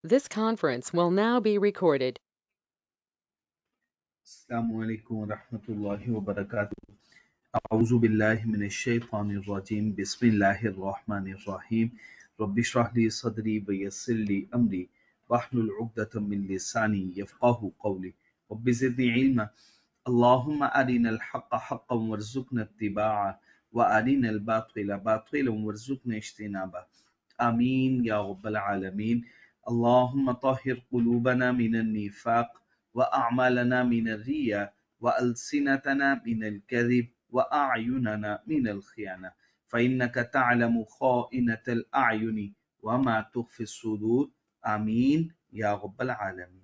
This conference will now be recorded. अस्सलामुअलैकुम रहमतुल्लाहि व बरकातुहू। अऊज़ु बिल्लाहि मिनश शैतानिर रजीम। बिस्मिल्लाहिर रहमानिर रहीम। रब्बि इश्रह ली सदरी व यस्सिर ली अमरी वहलुल उक़दतम मिन लिसानी यफ़क़हू क़ौली। रब्बि ज़िदनी इल्मा। अल्लाहुम्मा अरिनल हक़्क़ हक़्क़न वरज़ुक़ना इत्तिबाअह व अरिनल बातिला बातिलन वरज़ुक़ना इज्तिनाबह। आमीन या रब्बल आलमीन। अल्लाहुम्मा तहिर क़ुलूबना मिनन निफ़ाक़ व अअमालना मिनर रिया व अलसिनतना मिनल कज़िब व अअयुनना मिनल ख़ियाना फ़इन्नका तअलमु ख़ाइनतल अयुनि व मा तुख़फ़िस सुदूर। आमीन या रब्बल आलमीन।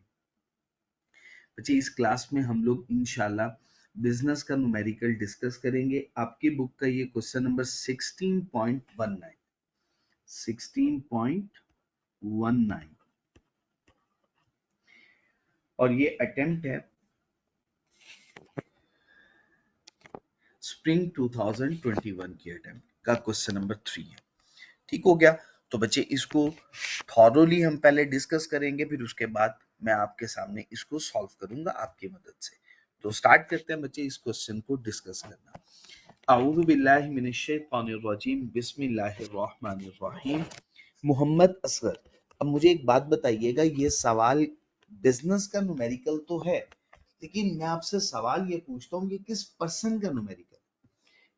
बच्चे, इस क्लास में हम लोग इंशाल्लाह बिजनेस का न्यूमेरिकल डिस्कस करेंगे। आपकी बुक का ये क्वेश्चन नंबर 16.19 और ये अटेम्प्ट है स्प्रिंग 2021 की अटेम्प्ट का क्वेश्चन नंबर 3 है। ठीक हो गया? तो बच्चे इसको थॉरोली हम पहले डिस्कस करेंगे, फिर उसके बाद मैं आपके सामने इसको सॉल्व करूंगा आपकी मदद से। तो स्टार्ट करते हैं बच्चे इस क्वेश्चन को डिस्कस करना। अऊज़ु बिल्लाहि मिनश शैतानिर रजीम। बिस्मिल्लाहिर रहमानिर रहीम। मोहम्मद असगर, अब मुझे एक बात बताइएगा, ये सवाल बिजनेस का न्यूमेरिकल तो है, लेकिन मैं आपसे सवाल ये पूछता हूँ कि किस पर्सन का न्यूमेरिकल,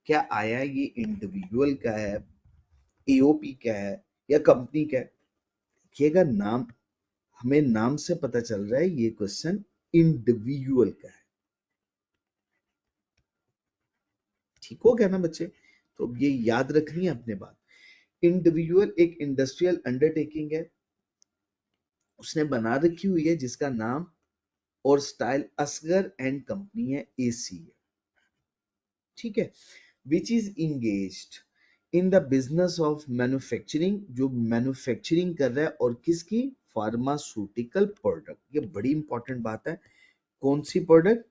क्या आया ये इंडिविजुअल का है, एओपी का है या कंपनी का है? देखिएगा, नाम, हमें नाम से पता चल रहा है ये क्वेश्चन इंडिविजुअल का है। ठीक हो गया ना बच्चे? तो अब ये याद रखनी है अपने बात। इंडिविजुअल एक इंडस्ट्रियल अंडरटेकिंग है, उसने बना रखी हुई है, जिसका नाम और स्टाइल असगर एंड कंपनी है, एसी है। ठीक है? Which is engaged in the business of manufacturing, जो मैन्युफैक्चरिंग कर रहा है, और किसकी? Pharmaceutical product. ये बड़ी इंपॉर्टेंट बात है। कौन सी प्रोडक्ट?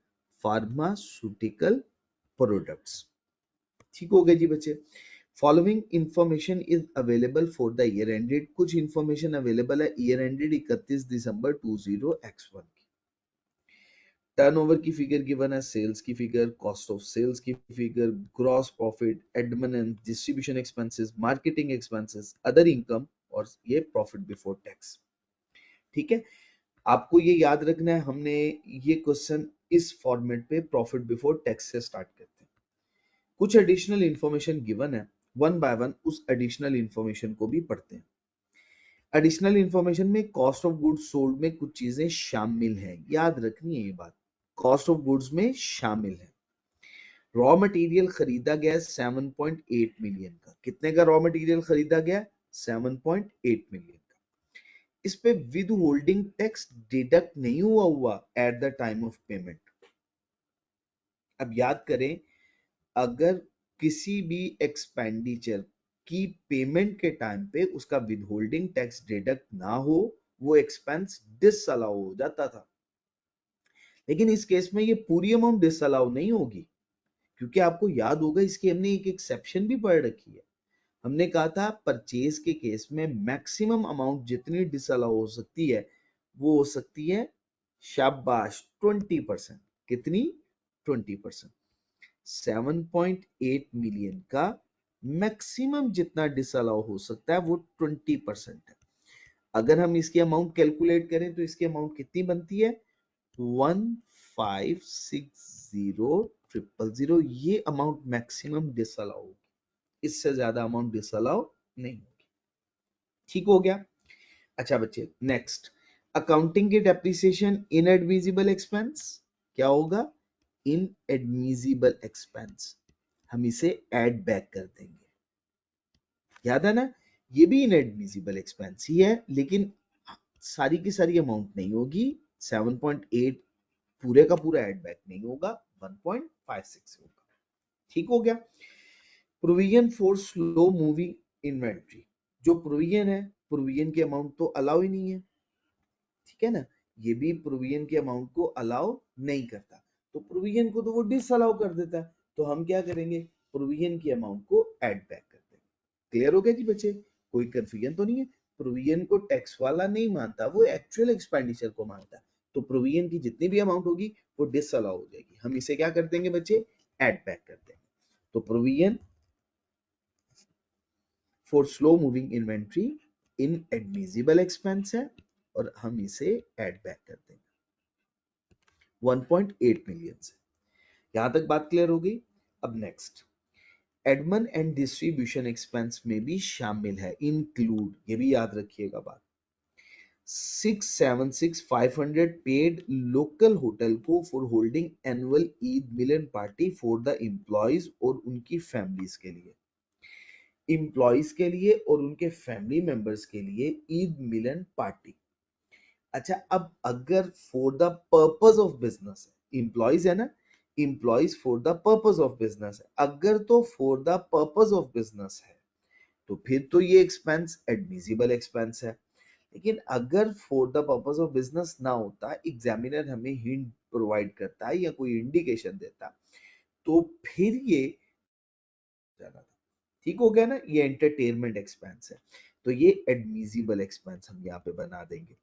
Pharmaceutical products. ठीक हो गया जी बच्चे? Following information is available for the year ended. कुछ इंफॉर्मेशन अवेलेबल है ईयर एंडेड 31 दिसंबर 20x1 की। टर्नओवर की फिगर गिवन है, सेल्स की फिगर, कॉस्ट ऑफ सेल्स की figure, gross profit, admin and distribution expenses, marketing expenses, other income, और ये profit before tax. ठीक है? आपको ये याद रखना है, हमने ये क्वेश्चन इस फॉर्मेट पे प्रॉफिट बिफोर टैक्स से स्टार्ट करते हैं। कुछ एडिशनल इंफॉर्मेशन गिवन है, वन बाय वन उस एडिशनल इंफॉर्मेशन को भी पढ़ते हैं। एडिशनल इंफॉर्मेशन में कॉस्ट ऑफ गुड्स सोल्ड में कुछ चीजें शामिल हैं, याद रखनी है ये बात, कॉस्ट ऑफ गुड्स में शामिल है। रॉ मटेरियल खरीदा गया 7.8 मिलियन का। कितने का रॉ मटेरियल खरीदा गया? 7.8 मिलियन का। इस पे विद होल्डिंग टैक्स डिडक्ट नहीं हुआ at the time of payment. अब याद करें, अगर किसी भी एक्सपेंडिचर की पेमेंट के टाइम पे उसका विद होल्डिंग टैक्स डिडक्ट ना हो, वो एक्सपेंस डिसअलाउ हो जाता था। लेकिन इस केस में ये पूरी अमाउंट डिसअलाउ नहीं होगी, क्योंकि आपको याद होगा इसकी हमने एक एक्सेप्शन भी पढ़ रखी है। हमने कहा था परचेज के केस में मैक्सिमम अमाउंट जितनी डिसअलाउ हो सकती है वो हो सकती है, शाबाश, 20%। कितनी? 20%। 7.8 मिलियन का मैक्सिमम जितना डिसअलाउ हो सकता है वो 20% है। अगर हम इसकी अमाउंट कैलकुलेट करें तो इसकी अमाउंट कितनी बनती है? 1560,000। ये अमाउंट मैक्सिमम डिसअलाउ होगी, इससे ज्यादा अमाउंट डिसअलाउ नहीं होगी। ठीक हो गया? अच्छा बच्चे, नेक्स्ट, अकाउंटिंग की डेप्रिसिएशन इनएडमिसिबल एक्सपेंस क्या होगा? Inadmissible expense. हम इसे ऐड बैक कर देंगे, याद है ना? ये भी इनएडमिसिबल एक्सपेंस ही है, लेकिन सारी की सारी अमाउंट नहीं होगी। 7.8 पूरे का पूरा ऐड बैक नहीं होगा, 1.56 होगा। ठीक हो गया? Provision for slow moving inventory, जो प्रोविजन है, प्रोविजन की अमाउंट तो अलाउ ही नहीं है। ठीक है ना? ये भी प्रोविजन के अमाउंट को अलाउ नहीं करता, तो प्रोविजन को तो वो डिसअलाउ कर देता है। तो हम क्या करेंगे? प्रोविजन की अमाउंट को ऐड बैक कर देंगे। क्लियर हो गया जी बच्चे? कोई कंफ्यूजन तो नहीं है? प्रोविजन को टैक्स वाला नहीं मानता, वो एक्चुअल एक्सपेंडिचर को मानता है। तो प्रोविजन की जितनी भी अमाउंट होगी वो डिसअलाउ हो जाएगी। हम इसे क्या कर देंगे बच्चे, ऐड बैक कर देंगे। तो provision for slow moving inventory in admissible expense है और हम इसे ऐड बैक कर देंगे 1.8 मिलियन से। यहां तक बात क्लियर हो गई। अब next, Edmund and distribution expense में भी शामिल है, इंक्लूड, ये भी याद रखिएगा बात। 676,500 पेड लोकल होटल को for holding annual Eid Milan party for the employees और उनकी फैमिलीज के लिए, एम्प्लॉयज के लिए और उनके फैमिली मेंबर्स के लिए ईद मिलन पार्टी। अच्छा, अब अगर for the purpose of business है, एम्प्लॉयज है ना, employees for the purpose of business है, अगर तो for the purpose of business है तो फिर तो ये एक्सपेंस एडमिसिबल एक्सपेंस है। लेकिन अगर for the purpose of business ना होता, एग्जामिनर हमें हिंट प्रोवाइड करता है या कोई इंडिकेशन देता, तो फिर ये जाना था। ठीक हो गया ना, ये एंटरटेनमेंट एक्सपेंस है, तो ये एडमिसिबल एक्सपेंस हम यहाँ पे बना देंगे।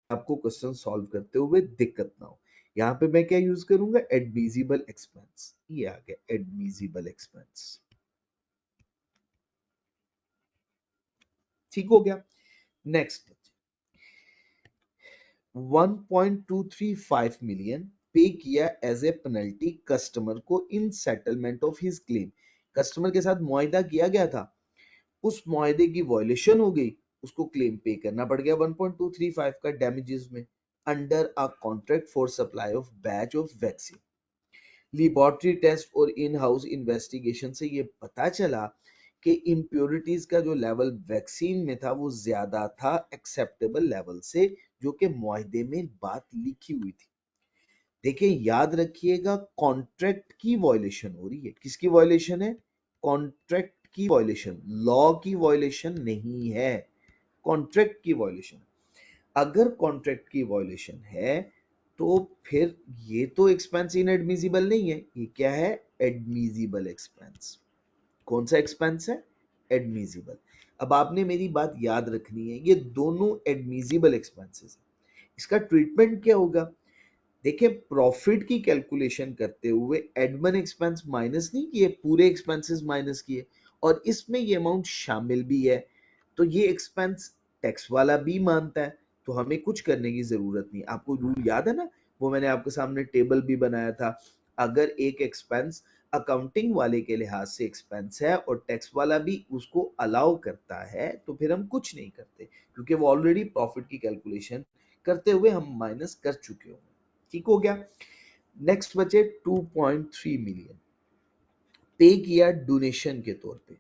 आपको क्वेश्चन सॉल्व करते हुए दिक्कत ना हो, यहाँ पे मैं क्या यूज करूंगा, एडमिसिबल एक्सपेंस। ये आ गया एडमिसिबल एक्सपेंस। ठीक हो गया। नेक्स्ट, 1.235 मिलियन पे किया एज ए पेनल्टी कस्टमर को in settlement of his claim. Customer के साथ मुआहदा किया गया था, उस मुआहदे की वायलेशन हो गई, उसको क्लेम पे करना पड़ गया 1.235 का डैमेजेस में, under a contract for supply of batch of vaccine. Laboratory test और इन हाउस इन्वेस्टिगेशन से ये पता चला कि इम्प्योरिटीज का जो लेवल वैक्सीन में था वो ज्यादा था एक्सेप्टेबल लेवल से, जो कि मुआहदे में बात लिखी हुई थी। देखिए याद रखिएगा, कॉन्ट्रैक्ट की वायलेशन हो रही है। किसकी वायलेशन है, कॉन्ट्रैक्ट की वायलेशन, लॉ की वायलेशन नहीं है, कॉन्ट्रैक्ट की वायलेशन। अगर कॉन्ट्रैक्ट की वायलेशन है तो फिर ये तो एक्सपेंस इनएडमिसिबल नहीं है, ये क्या है, एडमिसिबल एक्सपेंस। कौन सा एक्सपेंस है, एडमिसिबल। अब आपने मेरी बात याद रखनी है, ये दोनों एडमिसिबल एक्सपेंसेस है। इसका ट्रीटमेंट क्या होगा, देखिए प्रॉफिट की कैलकुलेशन करते हुए एडमिन एक्सपेंस माइनस नहीं किए, पूरे एक्सपेंसेस माइनस किए, और इसमें ये अमाउंट शामिल भी है, तो ये एक्सपेंस टैक्स वाला भी मानता है, तो हमें कुछ करने की जरूरत नहीं। आपको रूल याद है ना, वो मैंने आपके सामने टेबल भी बनाया था। अगर एक एक्सपेंस अकाउंटिंग वाले के लिहाज से एक्सपेंस है और टैक्स वाला भी उसको अलाउ करता है, तो फिर हम कुछ नहीं करते, क्योंकि वो ऑलरेडी प्रॉफिट की कैलकुलेशन करते हुए हम माइनस कर चुके होंगे। ठीक हो गया। नेक्स्ट बचे 2.3 मिलियन पे किया डोनेशन के तौर पे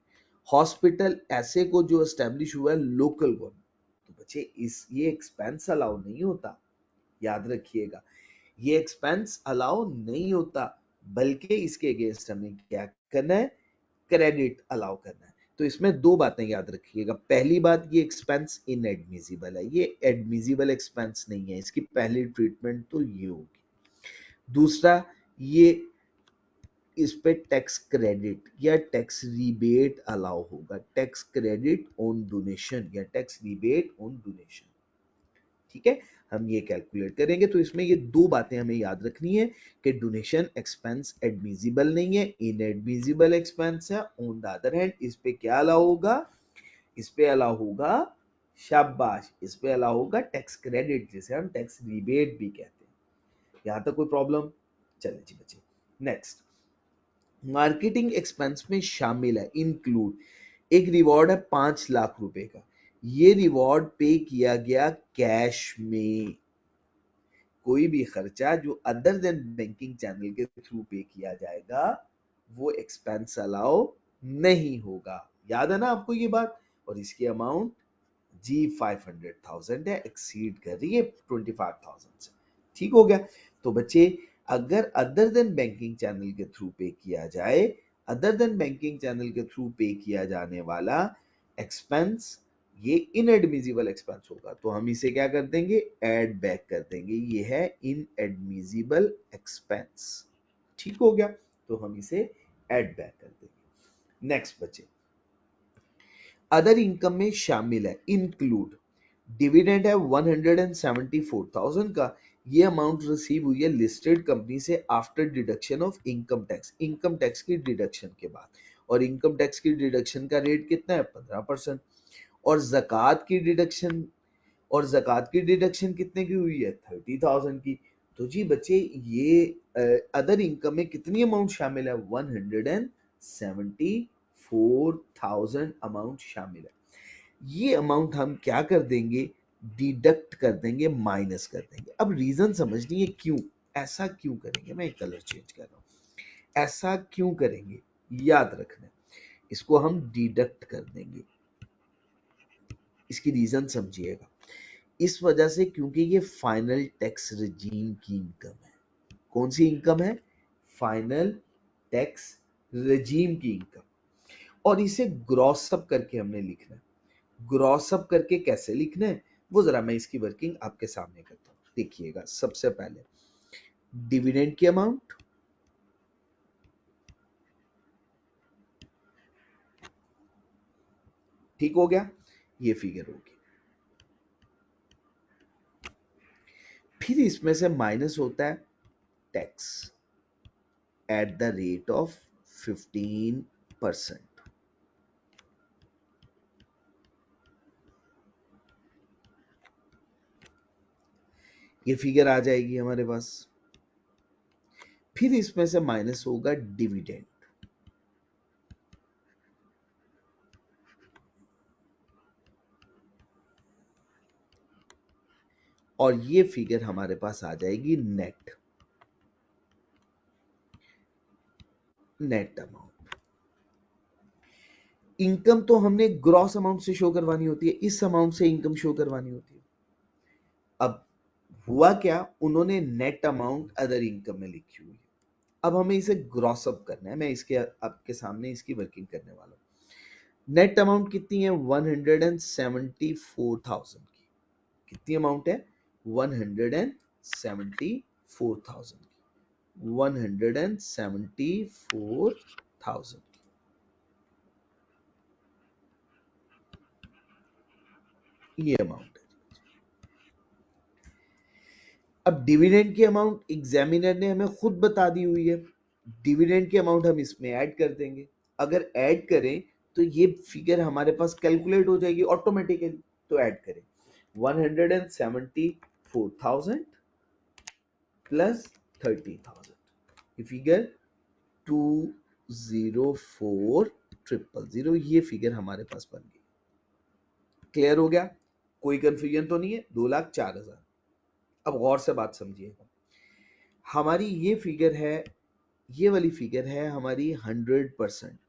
हॉस्पिटल ऐसे को जो एस्टेब्लिश हुआ है लोकल गवर्नमेंट। तो बच्चे इस ये एक्सपेंस अलाउ नहीं होता, याद रखिएगा, ये एक्सपेंस अलाउ नहीं होता, बल्कि इसके अगेंस्ट हमें क्या करना है, क्रेडिट अलाउ करना है। तो इसमें दो बातें याद रखिएगा। पहली बात, ये एक्सपेंस इनएडमिसिबल है, ये एडमिसिबल एक्सपेंस नहीं है, इसकी पहली ट्रीटमेंट तो ये होगी। दूसरा, ये इस पे टैक्स क्रेडिट या टैक्स रिबेट अलाउ होगा, टैक्स क्रेडिट ऑन डोनेशन या टैक्स रिबेट ऑन डोनेशन। ठीक है, हम ये कैलकुलेट करेंगे। तो इसमें ये दो बातें हमें याद रखनी है कि डोनेशन एक्सपेंस एडमिसिबल नहीं है, इनएडमिसिबल एक्सपेंस है। ऑन द अदर हैंड इस पे क्या अलाउ होगा, इस पे अलाउ होगा, शाबाश, इस पे अलाउ होगा टैक्स क्रेडिट, जिसे हम टैक्स रिबेट भी कहते हैं। यहां तक कोई प्रॉब्लम, चले जी बच्चे। नेक्स्ट, मार्केटिंग एक्सपेंस में शामिल है, इंक्लूड, एक रिवॉर्ड है 5 लाख रुपए का, ये रिवॉर्ड पे किया गया कैश में। कोई भी खर्चा जो अदर देन बैंकिंग चैनल के थ्रू पे किया जाएगा वो एक्सपेंस अलाउ नहीं होगा। याद है ना आपको ये बात। और इसकी अमाउंट जी 500,000 है, एक्सीड कर रही है 25,000 से। ठीक हो गया। तो बच्चे, अगर अदर देन बैंकिंग चैनल के थ्रू पे किया जाए, अदर देन बैंकिंग चैनल के थ्रू पे किया जाने वाला एक्सपेंस ये इनएडमिसिबल एक्सपेंस होगा, तो हम इसे क्या कर देंगे, ऐड बैक कर देंगे। ये है इनएडमिसिबल एक्सपेंस। ठीक हो गया, तो हम इसे ऐड बैक कर देंगे। नेक्स्ट बचे अदर इनकम में शामिल है इंक्लूड डिविडेंड है 174,000 का, ये अमाउंट रिसीव हुई है लिस्टेड कंपनी से after deduction of income tax, income tax की डिडक्शन के बाद, और इनकम टैक्स की डिडक्शन का रेट कितना है 15%, और जक़ात की डिडक्शन, और जक़ात की डिडक्शन कितने की हुई है 30,000 की। तो जी बच्चे ये अदर इनकम में कितनी अमाउंट शामिल है 174,000 अमाउंट शामिल है। ये अमाउंट हम क्या कर देंगे डिडक्ट कर देंगे, माइनस कर देंगे। अब रीजन समझनी है क्यों ऐसा क्यों करेंगे, मैं एक कलर चेंज कर रहा हूं, ऐसा क्यों करेंगे याद रखना, इसको हम डिडक्ट कर देंगे, इसकी रीजन समझिएगा। इस वजह से क्योंकि ये फाइनल टैक्स रजीम की इनकम है। कौन सी इनकम है फाइनल टैक्स रजीम की इनकम, और इसे ग्रॉस अप करके हमने लिखना है। ग्रॉस अप करके कैसे लिखना है वो जरा मैं इसकी वर्किंग आपके सामने करता हूं। देखिएगा सबसे पहले डिविडेंड की अमाउंट, ठीक हो गया, ये फिगर होगी, फिर इसमें से माइनस होता है tax at the rate of 15%। ये फिगर आ जाएगी हमारे पास। फिर इसमें से माइनस होगा डिविडेंड, और ये फिगर हमारे पास आ जाएगी नेट, नेट अमाउंट। इनकम तो हमने ग्रॉस अमाउंट से शो करवानी होती है, इस अमाउंट से इनकम शो करवानी होती है। अब हुआ क्या, उन्होंने नेट अमाउंट अदर इनकम में लिखी हुई है, अब हमें इसे ग्रॉस अप करना है। मैं इसके आपके सामने इसकी वर्किंग करने वाला हूं। नेट अमाउंट कितनी है 174,000 की, कितनी अमाउंट है 174,000 की, 174,000, ये अमाउंट है। अब डिविडेंड की अमाउंट एग्जामिनर ने हमें खुद बता दी हुई है, डिविडेंड की अमाउंट हम इसमें ऐड कर देंगे। अगर ऐड करें तो ये फिगर हमारे पास कैलकुलेट हो जाएगी ऑटोमेटिकली, तो ऐड करें 174,000 प्लस 30,000, ये फिगर 204,000, ये फिगर हमारे पास बन गई। क्लियर हो गया, कोई कंफ्यूजन तो नहीं है, 2,04,000। अब गौर से बात समझिएगा, हमारी ये फिगर है, ये वाली फिगर है हमारी 100%,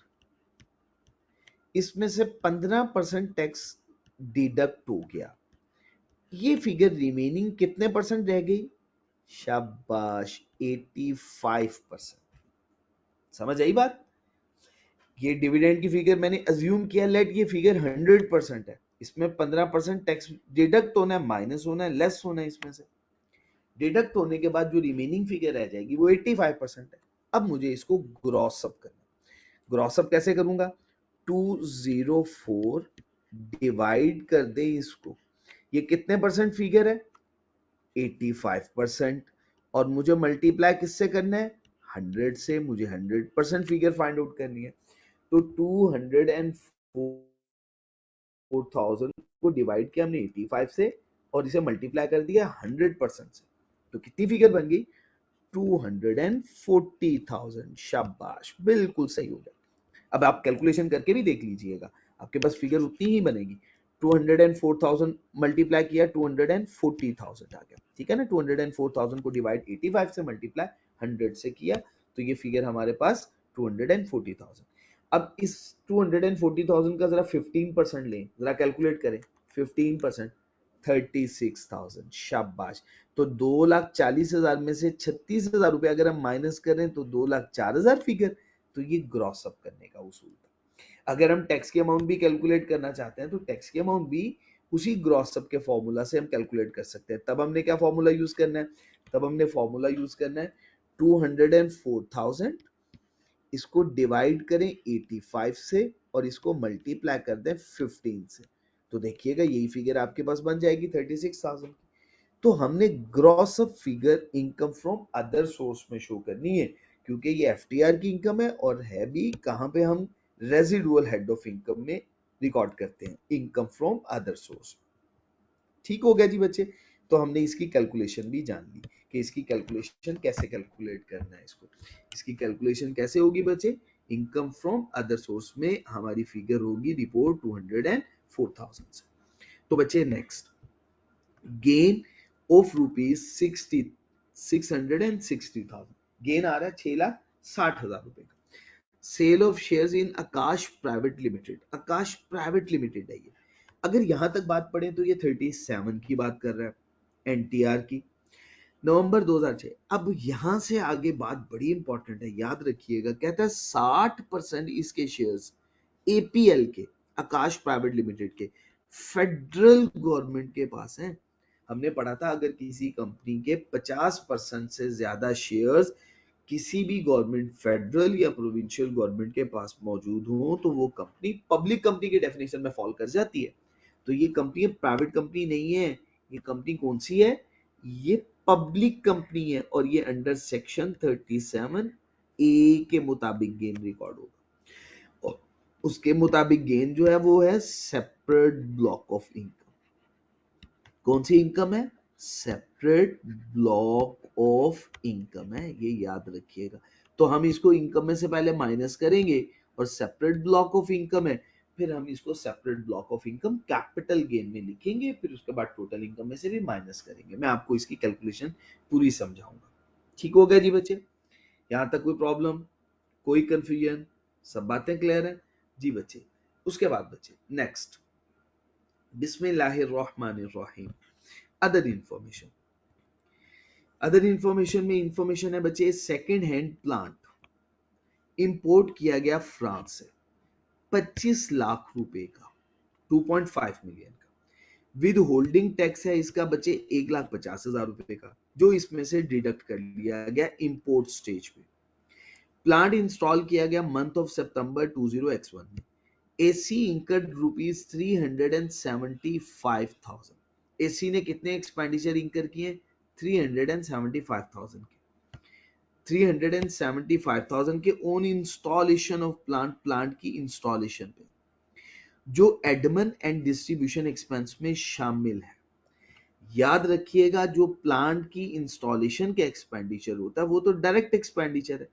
इसमें से 15% टैक्स डिडक्ट हो गया, ये फिगर रिमेनिंग कितने परसेंट रह गई, शाबाश 85%। समझ आई बात, ये डिविडेंड की फिगर मैंने अज्यूम किया, लेट ये फिगर 100% है, इसमें 15% टैक्स डिडक्ट होना है, माइनस होना है, लेस होना है, इसमें से डिडक्ट होने के बाद जो रिमेनिंग फिगर रह जाएगी वो 85% है। अब मुझे इसको ग्रॉस अप करना, ग्रॉस अप कैसे करूंगा, 204 डिवाइड कर दे इसको, ये कितने परसेंट फिगर है 85%, और मुझे मल्टीप्लाई किससे करना है 100 से, मुझे 100% फिगर फाइंड आउट करनी है। तो 204,000 को डिवाइड किया हमने 85 से, और इसे मल्टीप्लाई कर दिया 100% से, तो कितनी फिगर बन गई 240,000। शाबाश, बिल्कुल सही हो गया। अब आप कैलकुलेशन करके भी देख लीजिएगा, आपके पास फिगर उतनी ही बनेगी। 204,000 मल्टीप्लाई किया 240,000 आ गया, ठीक है ना। 204,000 को डिवाइड 85 से मल्टीप्लाई 100 से किया, तो ये फिगर हमारे पास 240,000। अब इस 240,000 का जरा 15% लें, जरा कैलकुलेट करें 15%, 36,000। शाबाश, तो 2,40,000 में से 36,000 रुपए अगर हम माइनस करें तो 2,04,000 फिगर, तो ये ग्रॉस अप करने का उसूल था। अगर हम टैक्स की अमाउंट भी कैलकुलेट करना चाहते हैं तो टैक्स की अमाउंट भी उसी ग्रॉस अप के फॉर्मूला से हम कैलकुलेट कर सकते हैं। तब हमने क्या फॉर्मूला यूज करना है, तब हमने फॉर्मूला यूज करना है 204,000, इसको डिवाइड करें 85 से और इसको मल्टीप्लाई कर दें 15 से, तो देखिएगा यही फिगर आपके पास बन जाएगी 36,000। तो हमने gross up figure income from other source में शो करनी है, क्योंकि ये एफटीआर की इनकम है और है भी कहां पे, हम रेजिडुअल हेड ऑफ इनकम में रिकॉर्ड करते हैं, इनकम फ्रॉम अदर सोर्स। ठीक हो गया जी बच्चे। तो हमने इसकी कैलकुलेशन भी जान ली कि इसकी कैलकुलेशन कैसे कैलकुलेट करना है। इसकी कैलकुलेशन कैसे होगी बच्चे, इनकम फ्रॉम अदर सोर्स में हमारी फिगर होगी रिपोर्ट 204,000 से। तो बच्चे next, gain of rupees 660,000, gain आ रहा है 6,60,000 रुपए का। Sale of shares in Aakash private limited, Aakash private limited है ये। अगर यहां तक बात पढ़े तो ये 37 की बात कर रहा है, एनटीआर की, नवंबर 2006। अब यहां से आगे बात बड़ी इंपॉर्टेंट है, याद रखिएगा। कहता है 60% इसके शेयर्स एपीएल के, आकाश प्राइवेट लिमिटेड के, फेडरल गवर्नमेंट के पास हैं। हमने पढ़ा था अगर किसी कंपनी के 50% से ज्यादा शेयर्स किसी भी गवर्नमेंट, फेडरल या प्रोविंशियल गवर्नमेंट के पास मौजूद हो तो वो कंपनी पब्लिक कंपनी के डेफिनेशन में फॉल कर जाती है। तो ये कंपनी प्राइवेट कंपनी नहीं है, ये कंपनी कौन सी है, ये पब्लिक कंपनी है, और ये अंडर सेक्शन 37A के मुताबिक गेन रिकॉर्ड होगा। और उसके मुताबिक गेन जो है वो है सेपरेट ब्लॉक ऑफ इनकम। कौन सी इनकम है, सेपरेट ब्लॉक ऑफ इनकम है, ये याद रखिएगा। तो हम इसको इनकम में से पहले माइनस करेंगे और सेपरेट ब्लॉक ऑफ इनकम है, फिर हम इसको separate block of income capital gain में लिखेंगे, फिर उसके बाद टोटल इनकम में से भी माइनस करेंगे। मैं आपको इसकी कैलकुलेशन पूरी समझाऊंगा। ठीक हो गया जी बच्चे, यहां तक कोई प्रॉब्लम, कोई कंफ्यूजन, सब बातें क्लियर है जी बच्चे। उसके बाद बच्चे नेक्स्ट, बिस्मिल्लाहिर्रहमानिर्रहीम, अदर इंफॉर्मेशन। अदर इंफॉर्मेशन में इंफॉर्मेशन है बच्चे, सेकेंड हैंड प्लांट इंपोर्ट किया गया फ्रांस से 25 लाख रुपए का, 2.5 मिलियन का। विद होल्डिंग टैक्स है इसका बच्चे 1,50,000 रुपए का, जो इसमें से डिडक्ट कर लिया गया इंपोर्ट स्टेज पे। प्लांट इंस्टॉल किया गया मंथ ऑफ सितंबर 20x1 में। AC incurred rupees 375,000। एसी ने कितने एक्सपेंडिचर इंकर किए, 375,000 के, 375,000 के own installation of plant, plant की इंस्टॉलेशन पे, जो एडमन एंड डिस्ट्रीब्यूशन एक्सपेंस में शामिल है। याद रखिएगा जो प्लांट की इंस्टॉलेशन के एक्सपेंडिचर होता है वो तो डायरेक्ट एक्सपेंडिचर है,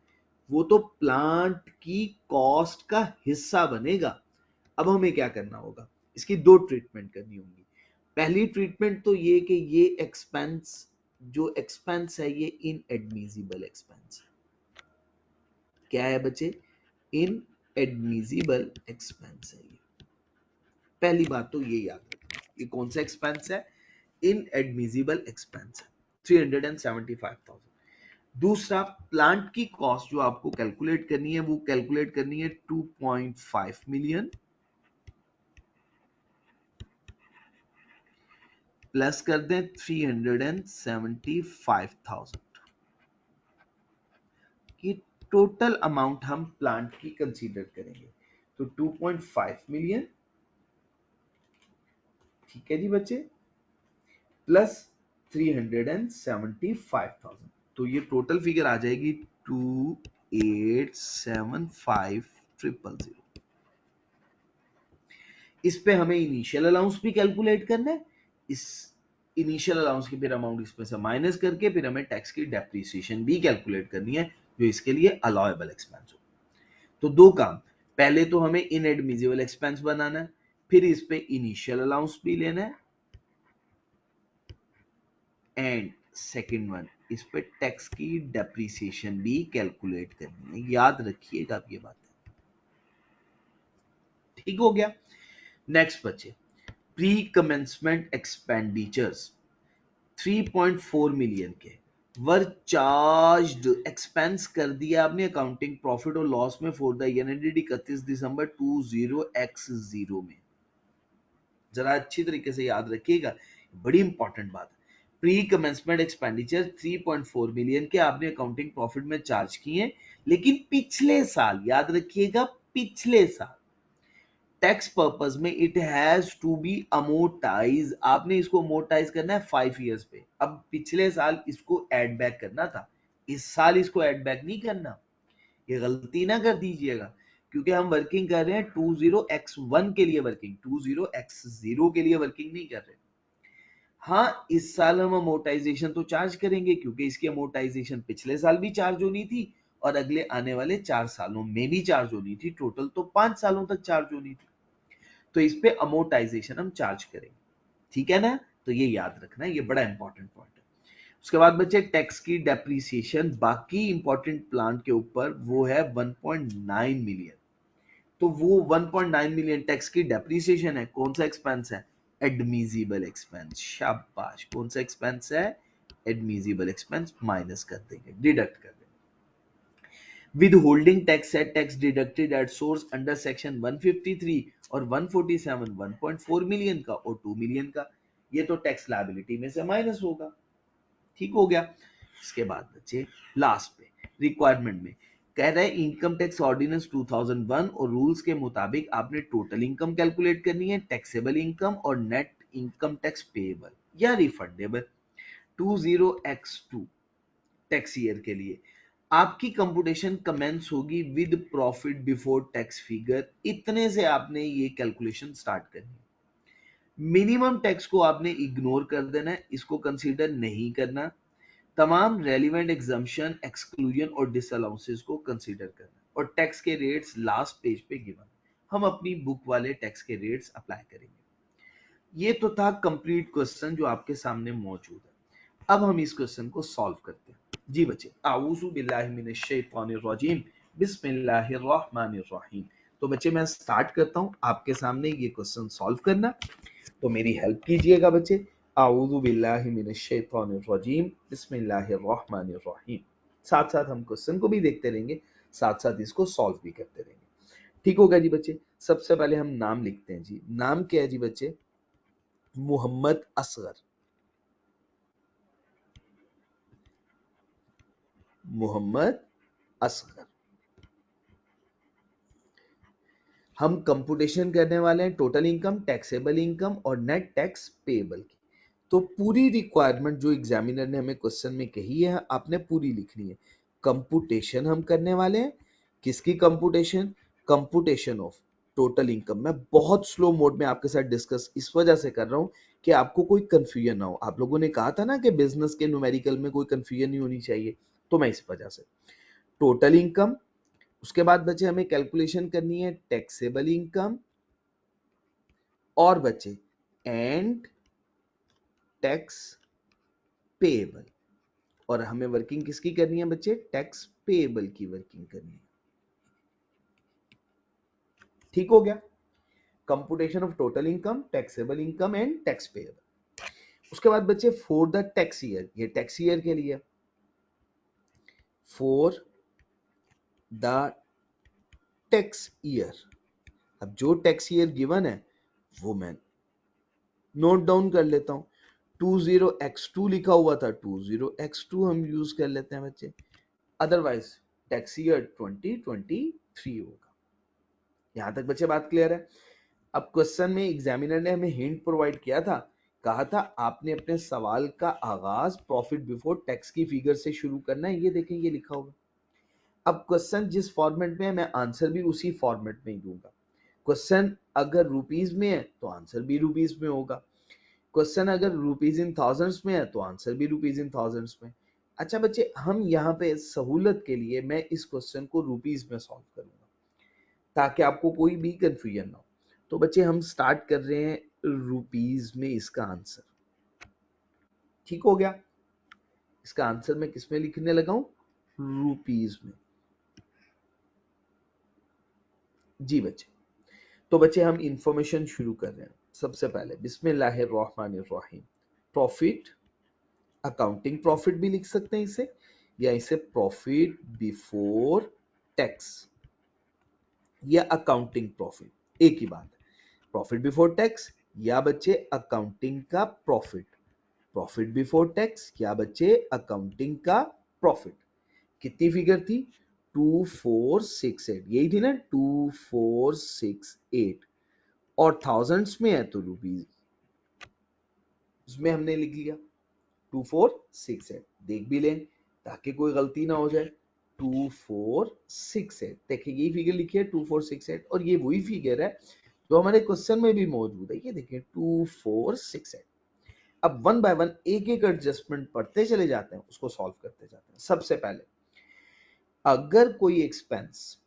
वो तो प्लांट की कॉस्ट का हिस्सा बनेगा। अब हमें क्या करना होगा, इसकी दो ट्रीटमेंट करनी होगी। पहली ट्रीटमेंट तो ये कि ये एक्सपेंस, जो एक्सपेंस है ये इनएडमिसिबल एक्सपेंस। क्या है बच्चे, इनएडमिसिबल एक्सपेंस है ये। पहली बात तो ये याद रखना, ये कौन सा एक्सपेंस है, इनएडमिसिबल एक्सपेंस है, 375,000। दूसरा, प्लांट की कॉस्ट जो आपको कैलकुलेट करनी है वो कैलकुलेट करनी है 2.5 मिलियन प्लस कर दें 375,000 की टोटल अमाउंट हम प्लांट की कंसीडर करेंगे। तो 2.5 मिलियन, ठीक है जी बच्चे, प्लस 375,000, तो ये टोटल फिगर आ जाएगी 2,875,000। इस पे हमें इनिशियल अलाउंस भी कैलकुलेट करना है, इस इनिशियल अलाउंस की फिर अमाउंट इसमें से माइनस करके फिर हमें टैक्स की डेप्रिसिएशन भी कैलकुलेट करनी है, जो इसके लिए अलाउएबल एक्सपेंस हो। तो दो काम, पहले तो हमें इनएडमिसिबल एक्सपेंस बनाना है, फिर इस पे इनिशियल अलाउंस भी लेना है, एंड सेकंड वन, इस पे टैक्स की डेप्रिसिएशन भी कैलकुलेट करनी है। याद रखिएगा आप ये बात, ठीक हो गया। नेक्स्ट बच्चे, प्री कमेंसमेंट एक्सपेंडिचर्स 3.4 मिलियन के वर चार्ज्ड, एक्सपेंस कर दिया आपने अकाउंटिंग प्रॉफिट और लॉस में for the year ended 31 December 20x0 में। जरा अच्छी तरीके से याद रखिएगा, बड़ी इंपॉर्टेंट बात है। प्री कमेंसमेंट एक्सपेंडिचर 3.4 मिलियन के आपने अकाउंटिंग प्रॉफिट में चार्ज किए, लेकिन पिछले साल, याद रखिएगा पिछले साल, टैक्स पर्पस में it has to be amortise, आपने इसको अमोर्टाइज करना है 5 इयर्स पे। अब पिछले साल इसको एड बैक करना था, इस साल इसको एड बैक नहीं करना, ये गलती ना कर दीजिएगा, क्योंकि हम वर्किंग कर रहे हैं 20x1 के लिए, वर्किंग 20x0 के लिए वर्किंग नहीं कर रहे। हाँ, इस साल हम अमोर्टाइजेशन तो चार्ज करेंगे, क्योंकि इसकी अमोर्टाइजेशन पिछले साल भी चार्ज होनी थी और अगले आने वाले 4 सालों में भी चार्ज होनी थी, टोटल तो 5 सालों तक चार्ज होनी थी, तो इस पे अमोर्टाइजेशन हम चार्ज करेंगे, ठीक है ना। तो ये याद रखना, ये बड़ा इंपॉर्टेंट पॉइंट है। उसके बाद बच्चे टैक्स की डेप्रिसिएशन बाकी इंपॉर्टेंट प्लांट के ऊपर वो है 1.9 मिलियन, तो वो 1.9 मिलियन टैक्स की डेप्रिसिएशन है। कौन सा एक्सपेंस है? एडमिजिबल एक्सपेंस, शाबाश। कौन सा एक्सपेंस है? एडमिजिबल एक्सपेंस, माइनस कर देंगे, डिडक्ट कर देंगे। विद होल्डिंग टैक्स है tax deducted at source under section 153 और 147 1.4 मिलियन का और 2 मिलियन का, ये तो टैक्स लायबिलिटी में से माइनस होगा, ठीक हो गया। इसके बाद बच्चे लास्ट पे रिक्वायरमेंट में कह रहा है इनकम टैक्स ऑर्डिनेंस 2001 और रूल्स के मुताबिक आपने टोटल इनकम कैलकुलेट करनी है, टैक्सेबल इनकम और नेट इनकम टैक्स पेएबल या रिफंडेबल 20x2 टैक्स ईयर के लिए। आपकी कंप्यूटेशन कमेंस होगी with profit before tax figure, इतने से आपने ये कैलकुलेशन स्टार्ट करनी है। मिनिमम टैक्स को आपने इग्नोर कर देना है, इसको कंसीडर नहीं करना। तमाम रेलिवेंट एग्जम्पशन, एक्सक्लूजन और डिसअलाउंसेस को कंसीडर करना और टैक्स के रेट्स लास्ट पेज पे गिवन, हम अपनी बुक वाले टैक्स के रेट्स अप्लाई करेंगे। ये तो था कंप्लीट क्वेश्चन जो आपके सामने मौजूद है। अब हम इस क्वेश्चन को सॉल्व करते हैं। जी बच्चे, आऊज़ु बिल्लाहि मिनश शैतानिर रजीम, बिस्मिल्लाहिर रहमानिर रहीम। तो बच्चे मैं स्टार्ट करता हूं आपके सामने ये क्वेश्चन सॉल्व करना, तो मेरी हेल्प कीजिएगा बच्चे। आऊज़ु बिल्लाहि मिनश शैतानिर रजीम, बिस्मिल्लाहिर रहमानिर रहीम। साथ साथ हम क्वेश्चन को भी देखते रहेंगे, साथ साथ इसको सॉल्व भी करते रहेंगे, ठीक होगा जी बच्चे। सबसे पहले हम नाम लिखते हैं जी। नाम क्या है जी बच्चे? मोहम्मद असगर, मोहम्मद असगर। हम कंप्यूटेशन करने वाले हैं टोटल इनकम, टैक्सेबल इनकम और नेट टैक्स पेएबल की। तो पूरी रिक्वायरमेंट जो एग्जामिनर ने हमें क्वेश्चन में कही है आपने पूरी लिखनी है। कंप्यूटेशन हम करने वाले हैं, किसकी computation? Computation of total income. मैं बहुत स्लो मोड में आपके साथ डिस्कस इस वजह से कर रहा हूं कि आपको कोई कंफ्यूजन ना हो। आप लोगों ने कहा था ना कि बिजनेस के न्यूमेरिकल में कोई कंफ्यूजन नहीं होनी चाहिए, तो मैं इस वजह से टोटल इनकम। उसके बाद बच्चे हमें कैलकुलेशन करनी है टैक्सेबल इनकम और बच्चे एंड टैक्स पेएबल, और हमें वर्किंग किसकी करनी है बच्चे? टैक्स पेएबल की वर्किंग करनी है, ठीक हो गया। Computation of total income, taxable income and tax payable. उसके बाद बच्चे फॉर द टैक्स ईयर, ये टैक्स ईयर के लिए फॉर द टैक्स ईयर। अब जो टैक्स ईयर गिवन है वो मैं नोट डाउन कर लेता हूं। 20x2 लिखा हुआ था, 20x2 हम यूज कर लेते हैं बच्चे, अदरवाइज टैक्स ईयर 2023 होगा। यहां तक बच्चे बात क्लियर है। अब क्वेश्चन में एग्जामिनर ने हमें हिंट प्रोवाइड किया था, कहा था आपने अपने सवाल का आगाज प्रॉफिट बिफोर टैक्स की फिगर से शुरू करना है, ये देखें ये लिखा होगा। अब क्वेश्चन जिस फॉर्मेट में है मैं आंसर भी उसी फॉर्मेट में ही दूंगा। क्वेश्चन अगर रुपीज में है तो आंसर भी रुपीज में होगा, क्वेश्चन अगर रुपीज इन थाउजेंड्स में है तो आंसर भी रुपीज इन थाउजेंड्स में। अच्छा बच्चे, हम यहाँ पे सहूलत के लिए मैं इस क्वेश्चन को रुपीज में सॉल्व करूंगा ताकि आपको कोई भी कंफ्यूजन ना हो। तो बच्चे हम स्टार्ट कर रहे हैं रुपीज में इसका आंसर, ठीक हो गया। इसका आंसर मैं किस में लिखने लगा हूं? रुपीज में। जी बच्चे, तो बच्चे हम इंफॉर्मेशन शुरू कर रहे हैं। सबसे पहले बिस्मिल्लाहिर्रहमानिर्रहीम, प्रॉफिट, अकाउंटिंग प्रॉफिट भी लिख सकते हैं इसे, या इसे प्रॉफिट बिफोर टैक्स या अकाउंटिंग प्रॉफिट, एक ही बात है। प्रॉफिट बिफोर टैक्स या बच्चे अकाउंटिंग का प्रॉफिट, प्रॉफिट बिफोर टैक्स क्या बच्चे, अकाउंटिंग का प्रॉफिट। कितनी फिगर थी, 2468, यही थी ना 2468, और थाउजेंड्स में है तो रुपीज उसमें हमने लिख लिया 2468, देख भी लें ताकि कोई गलती ना हो जाए। 2468 देखिए यही फिगर लिखी है 2468, और ये वही फिगर है जो हमारे क्वेश्चन में भी मौजूद है, ये देखिए 2468। अब वन बाय वन एक एक एडजस्टमेंट पढ़ते चले जाते हैं, उसको सॉल्व करते जाते हैं। सबसे पहले अगर कोई एक्सपेंस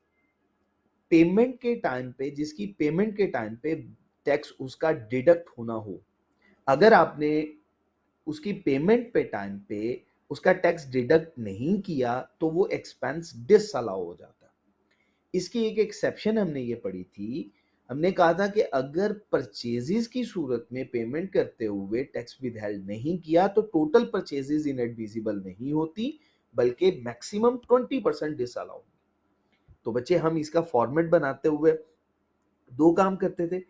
पेमेंट के टाइम पे, जिसकी पेमेंट के टाइम पे टैक्स उसका डिडक्ट होना हो, अगर आपने उसकी पेमेंट पे टाइम पे उसका टैक्स डिडक्ट नहीं किया तो वो एक्सपेंस डिसअलाउ हो जाता है। इसकी एक एक्सेप्शन हमने ये पढ़ी थी, हमने कहा था कि अगर परचेजेस की सूरत में पेमेंट करते हुए टैक्स विदहेल्ड नहीं किया तो टोटल परचेजेस इनएडमिसिबल नहीं होती, बल्कि मैक्सिमम 20% डिसअलाउ। तो बच्चे हम इसका फॉर्मेट बनाते हुए दो काम करते थे।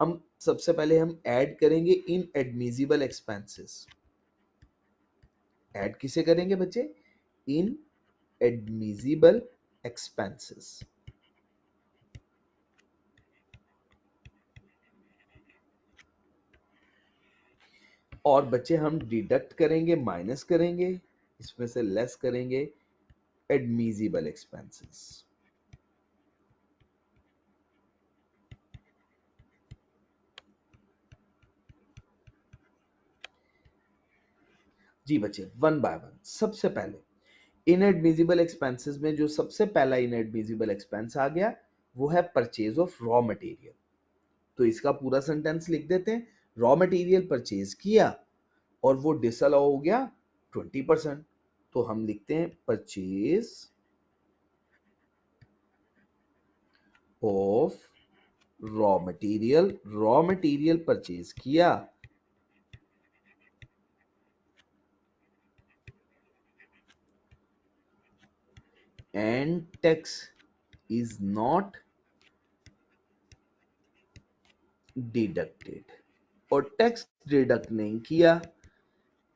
हम सबसे पहले हम ऐड करेंगे इन एडमिसिबल एक्सपेंसेस। ऐड किसे करेंगे बच्चे, इन एडमिसिबल एक्सपेंसेस। और बच्चे हम डिडक्ट करेंगे, माइनस करेंगे, इसमें से लेस करेंगे एडमिसिबल एक्सपेंसेस। जी बच्चे वन बाय वन। सबसे पहले इनएडमिसिबल एक्सपेंसेस में जो सबसे पहला इनएडमिसिबल एक्सपेंस आ गया वो है परचेज ऑफ रॉ मटेरियल। तो इसका पूरा सेंटेंस लिख देते हैं, रॉ मटेरियल परचेज किया और वो डिसअलाउ हो गया 20%। तो हम लिखते हैं purchase of raw material, raw material purchase किया and tax is not deducted, और टैक्स डिडक्ट नहीं किया।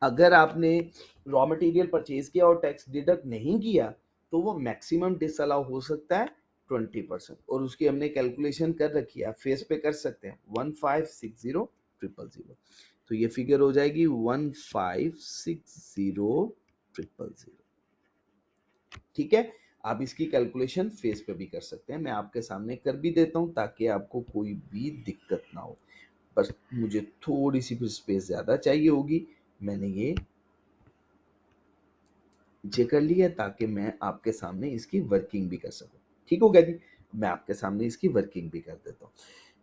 अगर आपने रॉ मटेरियल परचेज किया और टैक्स डिडक्ट नहीं किया तो वो मैक्सिमम डिसअलाउ हो सकता है 20%, और उसकी हमने कैलकुलेशन कर रखी है, फेस पे कर सकते हैं 1560000। तो ये फिगर हो जाएगी 1560000। ठीक है, आप इसकी कैलकुलेशन फेस पे भी कर सकते हैं, मैं आपके सामने कर भी देता हूं ताकि आपको कोई भी दिक्कत ना हो। बस मुझे थोड़ी सी फिर स्पेस ज्यादा चाहिए होगी, मैंने ये नीचे कर लिया ताकि मैं आपके सामने इसकी वर्किंग भी कर सकूं। ठीक हो गया जी, मैं आपके सामने इसकी वर्किंग भी कर देता हूँ।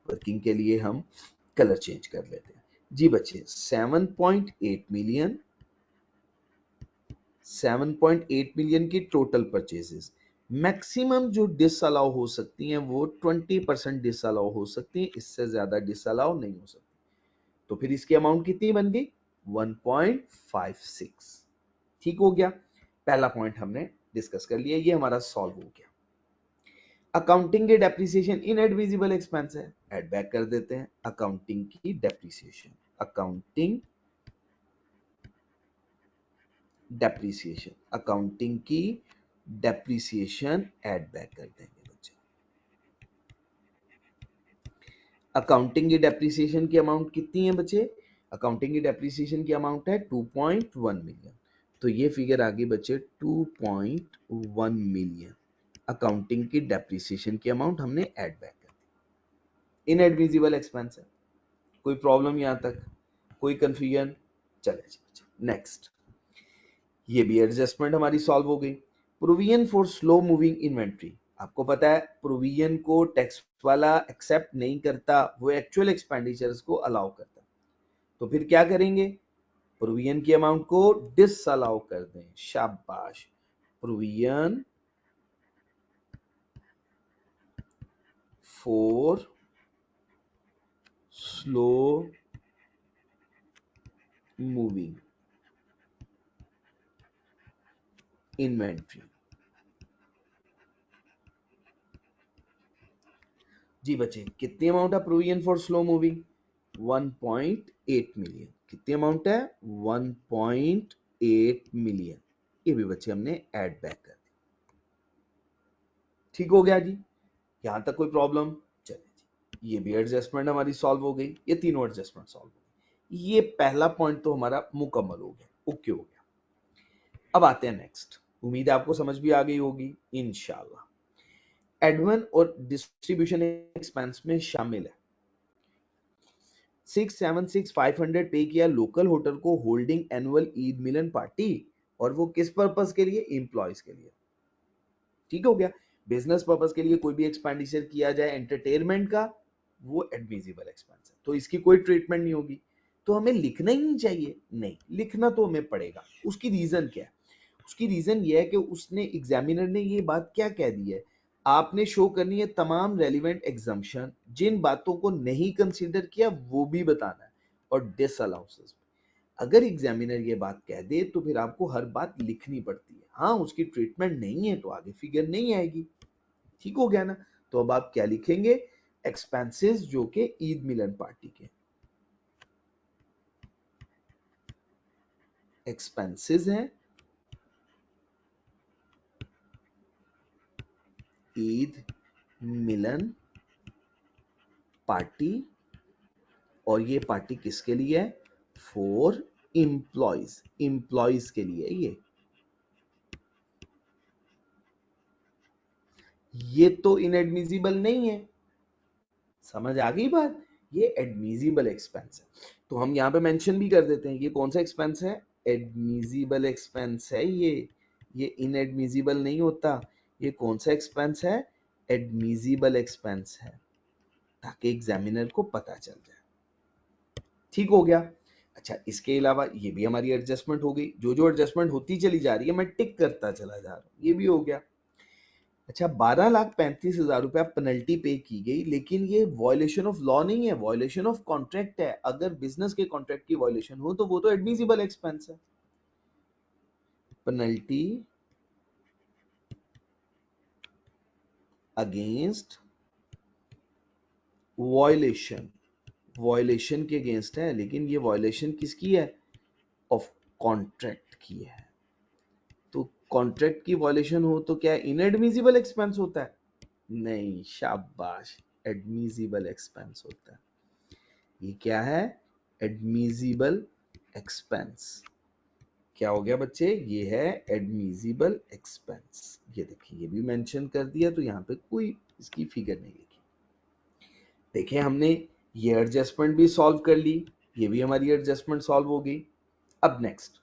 वर्किंग के लिए हम कलर चेंज कर लेते हैं। जी बच्चे 7.8 मिलियन की टोटल परचेजेस, मैक्सिमम जो डिसअलाउ हो सकती हैं वो 20% डिसअलाउ हो सकती हैं, इससे ज्यादा डिसअलाउ नहीं हो सकती। तो फिर इसकी अमाउंट कितनी बन गई, 1.56। ठीक हो गया, पहला पॉइंट हमने डिस्कस कर लिया, ये हमारा सॉल्व हो गया। अकाउंटिंग की डेप्रिसिएशन इनएडमिसिबल एक्सपेंस है, ऐड बैक कर देते हैं अकाउंटिंग की डेप्रिसिएशन, अकाउंटिंग डेप्रिसिएशन, अकाउंटिंग की डेप्रिसिएशन ऐड बैक कर देंगे बच्चे। अकाउंटिंग की डेप्रिसिएशन की अमाउंट कितनी है बच्चे, अकाउंटिंग की डेप्रिसिएशन की अमाउंट है 2.1 मिलियन। तो ये फिगर आ गई बच्चे 2.1 मिलियन। अकाउंटिंग की डेप्रिसिएशन की अमाउंट हमने ऐड बैक कर दी, इनएडमिसिबल एक्सपेंस है। कोई प्रॉब्लम यहां तक, कोई कंफ्यूजन, चले नेक्स्ट। ये भी एडजस्टमेंट हमारी सॉल्व हो गई। Provision for slow moving inventory, आपको पता है प्रोविजन को टैक्स वाला एक्सेप्ट नहीं करता, वो एक्चुअल एक्सपेंडिचर्स को अलाउ करता। तो फिर क्या करेंगे, प्रोविजन की अमाउंट को डिसअलाउ कर दें, शाबाश। Provision for slow moving inventory. जी बच्चे कितनी अमाउंट है provision for slow moving, 1.8 million. कितनी अमाउंट है? 1.8 मिलियन। ये भी बच्चे हमने ऐड बैक कर दी। ठीक हो गया जी, यहां तक कोई प्रॉब्लम? चलिए जी, ये भी एडजस्टमेंट हमारी सॉल्व हो गई, ये तीनों एडजस्टमेंट सॉल्व हो गई। ये पहला पॉइंट तो हमारा मुकम्मल हो गया, ओके हो गया। अब आते हैं नेक्स्ट। उम्मीद है आपको समझ भी आ गई होगी इंशाल्लाह। एडमिन और डिस्ट्रीब्यूशन एक्सपेंस में शामिल है 676,500 पे किया लोकल होटल को होल्डिंग एनुअल ईद मिलन पार्टी, और वो किस पर्पस के लिए? एम्प्लॉयज के लिए। ठीक हो गया। बिजनेस पर्पस के लिए कोई भी एक्सपेंडिचर किया जाए एंटरटेनमेंट का, वो एडमिसिबल एक्सपेंस है, तो इसकी कोई ट्रीटमेंट नहीं होगी। तो हमें लिखना ही नहीं चाहिए? नहीं, लिखना तो हमें पड़ेगा। उसकी रीजन क्या है? उसकी रीजन ये है कि उसने एग्जामिनर ने ये बात क्या कह दी है, आपने शो करनी है तमाम रेलिवेंट एग्जम्पशन, जिन बातों को नहीं कंसीडर किया वो भी बताना है, और डिसअलाउंसेस। अगर एग्जामिनर ये बात कह दे तो फिर आपको हर बात लिखनी पड़ती है। हाँ, उसकी ट्रीटमेंट नहीं है तो आगे फिगर नहीं आएगी। ठीक हो गया ना? तो अब आप क्या लिखेंगे? एक्सपेंसेस जो कि ईद मिलन पार्टी के एक्सपेंसेस हैं, ईद मिलन पार्टी, और ये पार्टी किसके लिए है? फॉर एम्प्लॉयज, एम्प्लॉयज के लिए। ये तो इनएडमिसिबल नहीं है। समझ आ गई बात? ये एडमिसिबल एक्सपेंस है, तो हम यहाँ पे मेंशन भी कर देते हैं ये कौन सा एक्सपेंस है? एडमिसिबल एक्सपेंस है ये इनएडमिसिबल नहीं होता। ये कौन सा एक्सपेंस है? एडमिसिबल एक्सपेंस है, ताकि एग्जामिनर को पता चल जाए। ठीक हो गया। अच्छा, इसके अलावा ये भी हमारी एडजस्टमेंट हो गई। जो जो एडजस्टमेंट होती चली जा रही है मैं टिक करता चला जा रहा हूँ, ये भी हो गया। अच्छा, 12,35,000 रुपया पेनल्टी पे की गई, लेकिन ये वॉयलेशन ऑफ लॉ नहीं है, वॉयलेशन ऑफ कॉन्ट्रैक्ट है। अगर बिजनेस के कॉन्ट्रैक्ट की वॉयलेशन हो तो वो तो एडमिसिबल एक्सपेंस है। पेनल्टी अगेंस्ट वॉयलेशन, वॉयलेशन के अगेंस्ट है, लेकिन ये वॉयलेशन किसकी है? ऑफ कॉन्ट्रैक्ट की है। तो कॉन्ट्रैक्ट की वॉयलेशन हो तो क्या इनएडमिसिबल एक्सपेंस होता है? नहीं, शाबाश, एडमिसिबल एक्सपेंस होता है। ये क्या है? Admissible expense. क्या हो गया बच्चे? ये है एडमिसिबल एक्सपेंस। ये देखिए, ये भी मेंशन कर दिया, तो यहाँ पे कोई इसकी फिगर नहीं लिखी। देखिए, हमने ये एडजस्टमेंट भी सॉल्व कर ली, ये भी हमारी एडजस्टमेंट सॉल्व हो गई। अब नेक्स्ट,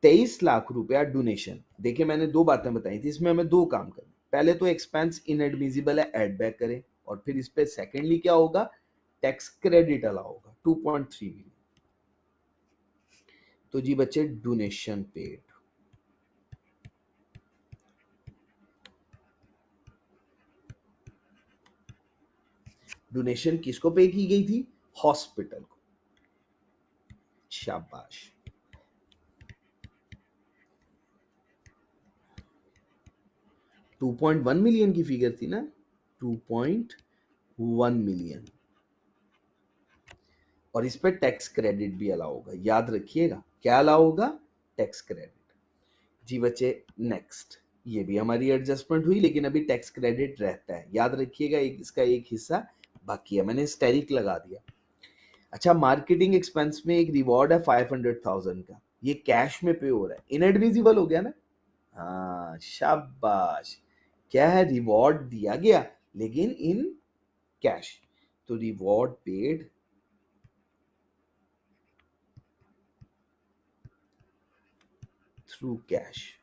23 लाख रुपया डोनेशन। देखिए, मैंने दो बातें बताई थी, इसमें हमें दो काम करने। पहले तो एक्सपेंस इनएडमिसिबल है, ऐड बैक करें, और फिर इस पे सेकेंडली क्या होगा? टैक्स क्रेडिट अलाउ होगा 2.3 मिलियन। तो जी बच्चे, डोनेशन पेड, डोनेशन किसको पे की गई थी? हॉस्पिटल को। शाबाश। 2.1 मिलियन की फिगर थी ना? 2.1 मिलियन, और इस पे टैक्स क्रेडिट भी अलाउ होगा। याद रखिएगा, क्या अलाउ होगा? Tax credit. जी बच्चे, नेक्स्ट, ये भी हमारी एडजस्टमेंट हुई, लेकिन अभी टैक्स क्रेडिट रहता है। याद रखिएगा, इसका एक हिस्सा बाकी है, मैंने स्टेरिक लगा दिया। अच्छा, मार्केटिंग एक्सपेंस में एक रिवॉर्ड है 500,000 का, ये कैश में पे हो रहा है, इनएडमिसिबल हो गया ना? हाँ, शाबाश। क्या है? रिवॉर्ड दिया गया, लेकिन इन कैश। तो रिवॉर्ड पेड थ्रू कैश।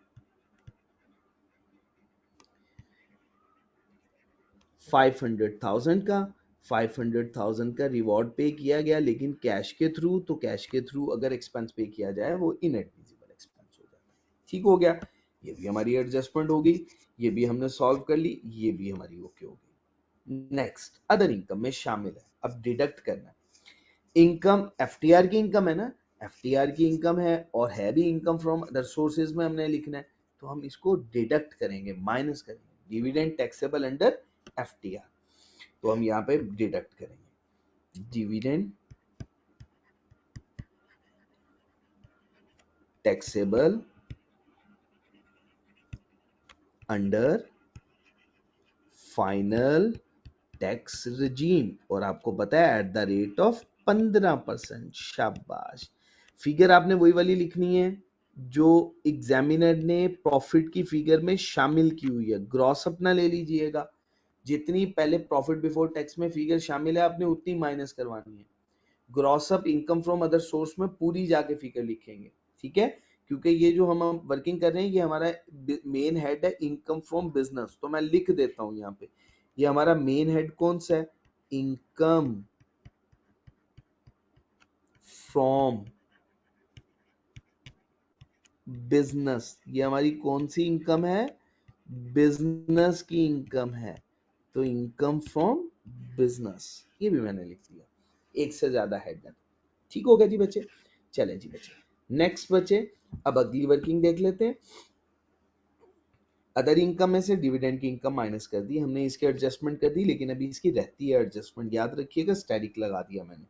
500,000 का, 500,000 का रिवॉर्ड पे किया गया, लेकिन कैश के थ्रू। तो कैश के थ्रू अगर एक्सपेंस पे किया जाए वो इनएडमिसिबल एक्सपेंस हो जाता है। ठीक हो गया। ये भी हमारी एडजस्टमेंट हो गई, ये भी हमने सॉल्व कर ली, ये भी हमारी ओके हो गई। नेक्स्ट, अदर इनकम में शामिल है। अब डिडक्ट करना है। इनकम एफटीआर की इनकम है ना? एफटीआर की इनकम है, और है भी इनकम फ्रॉम अदर सोर्सेज में हमने लिखना है, तो हम इसको डिडक्ट करेंगे, माइनस करेंगे। डिविडेंड टैक्सेबल अंडर एफटीआर, तो हम यहाँ पे डिडक्ट करेंगे dividend taxable under final tax regime, और आपको पता है एट द रेट ऑफ 15%। शाबाश। फिगर आपने वही वाली लिखनी है जो एग्जामिनर ने प्रॉफिट की फिगर में शामिल की हुई है। ग्रॉस अपना ले लीजिएगा, जितनी पहले प्रॉफिट बिफोर टैक्स में फिगर शामिल है आपने उतनी माइनस करवानी है। Gross up income from other source में पूरी जाके फिगर लिखेंगे, ठीक है, क्योंकि ये जो हम वर्किंग कर रहे हैं ये हमारा मेन हेड है इनकम फ्रॉम बिजनेस, तो मैं लिख देता हूं यहाँ पे, ये हमारा मेन हेड कौन सा है, इनकम फ्रॉम बिजनेस। ये हमारी कौन सी इनकम है, बिजनेस की इनकम है, तो इनकम फ्रॉम बिजनेस, ये भी मैंने लिख दिया, एक से ज्यादा हेड है। ठीक हो गया जी बच्चे। चलें जी बच्चे, नेक्स्ट बच्चे अब अगली वर्किंग देख लेते हैं। अदर इनकम में से डिविडेंड की इनकम माइनस कर दी हमने, इसकी एडजस्टमेंट कर दी, लेकिन अभी इसकी रहती है एडजस्टमेंट, याद रखिएगा, स्टैटिक लगा दिया मैंने।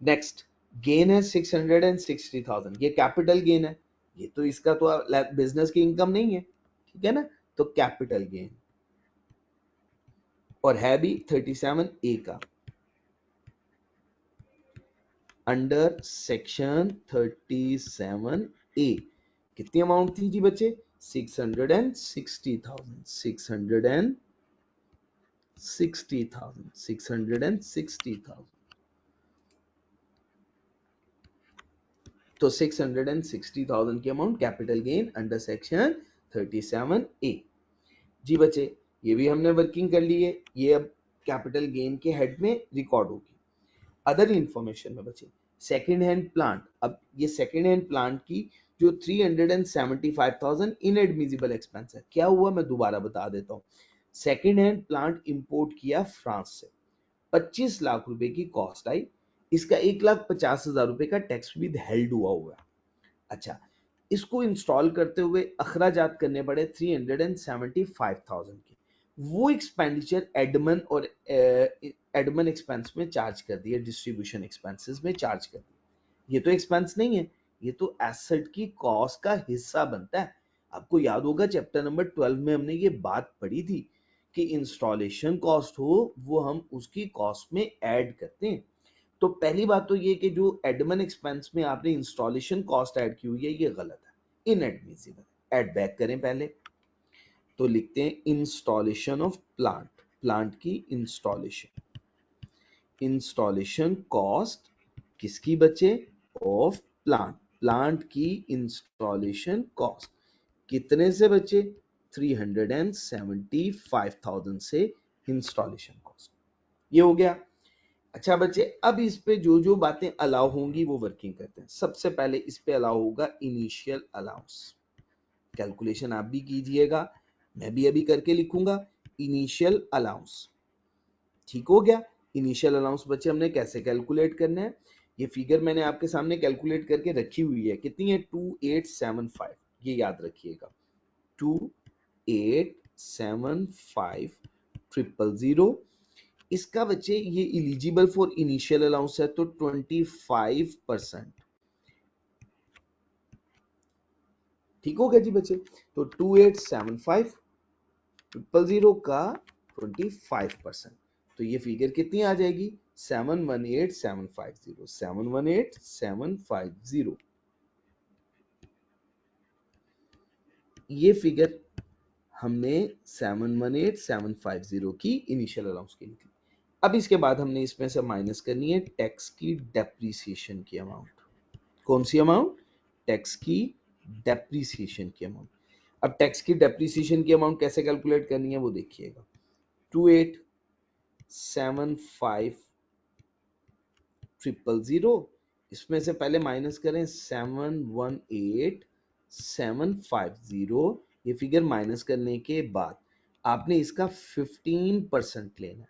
नेक्स्ट गेन है 660,000, ये कैपिटल गेन है, ये तो इसका तो बिजनेस की इनकम नहीं है, ठीक है ना, तो कैपिटल गेन, और है भी 37A का, अंडर सेक्शन 37A। कितनी अमाउंट थी जी बच्चे, 660,000। तो 660,000 की amount capital gain under section 37A। जी बच्चे, ये भी हमने वर्किंग कर ली है, ये अब कैपिटल गेन के हेड में रिकॉर्ड होगी। अदर इंफॉर्मेशन में बच्चे सेकेंड हैंड प्लांट, अब ये सेकेंड हैंड प्लांट की जो 375,000 इनएडमिजिबल एक्सपेंस है, क्या हुआ मैं दोबारा बता देता हूँ। सेकेंड हैंड प्लांट इंपोर्ट किया फ्रांस से, 25 लाख रुपए की कॉस्ट आई, इसका 1,50,000 रुपए का टैक्स भी हेल्ड हुआ है। अच्छा, इसको इंस्टॉल करते हुए अखराजात करने पड़े 375,000 के, वो एक्सपेंडिचर एडमन और एडमन एक्सपेंस में चार्ज कर दिया, डिस्ट्रीब्यूशन एक्सपेंसेस में चार्ज कर दिया। ये तो एक्सपेंस नहीं है, ये तो एसेट की कॉस्ट का हिस्सा बनता है। आपको याद होगा चैप्टर नंबर 12 में हमने ये बात पढ़ी थी कि इंस्टॉलेशन कॉस्ट हो वो हम उसकी कॉस्ट में ऐड करते हैं। तो पहली बात तो ये कि जो एडमन एक्सपेंस में आपने इंस्टॉलेशन कॉस्ट ऐड की हुई है ये गलत है, इनएडमिसिबल। ऐड बैक करें पहले, तो लिखते हैं इंस्टॉलेशन ऑफ प्लांट, प्लांट की इंस्टॉलेशन कॉस्ट किसकी बचे, ऑफ प्लांट, प्लांट की इंस्टॉलेशन कॉस्ट कितने से बचे, 375,000 से इंस्टॉलेशन कॉस्ट, ये हो गया। अच्छा बच्चे, अब इस पे जो जो बातें अलाउ होंगी वो वर्किंग करते हैं। सबसे पहले इस पे अलाउ होगा इनिशियल अलाउंस, कैलकुलेशन आप भी कीजिएगा, मैं भी अभी करके लिखूंगा। इनिशियल अलाउंस, ठीक हो गया। इनिशियल अलाउंस बच्चे हमने कैसे कैलकुलेट करना है, ये फिगर मैंने आपके सामने कैलकुलेट करके रखी हुई है, कितनी है 2875, ये याद रखिएगा 2875,000। इसका बच्चे ये इलिजिबल फॉर इनिशियल अलाउंस है तो 25%, ठीक हो गया जी बच्चे। तो 2875,000 का 25%, तो ये फिगर कितनी आ जाएगी, 718,750। ये फिगर हमने 718,750 की इनिशियल अलाउंस की निकली। अब इसके बाद हमने इसमें से माइनस करनी है टैक्स की डेप्रीसिएशन की अमाउंट। कौन सी अमाउंट, टैक्स की डेप्रीसिएशन की अमाउंट। अब टैक्स की डेप्रीसिएशन की अमाउंट कैसे कैलकुलेट करनी है वो देखिएगा, 2875,000, इसमें से पहले माइनस करें 718,750, ये फिगर माइनस करने के बाद आपने इसका 15% लेना है।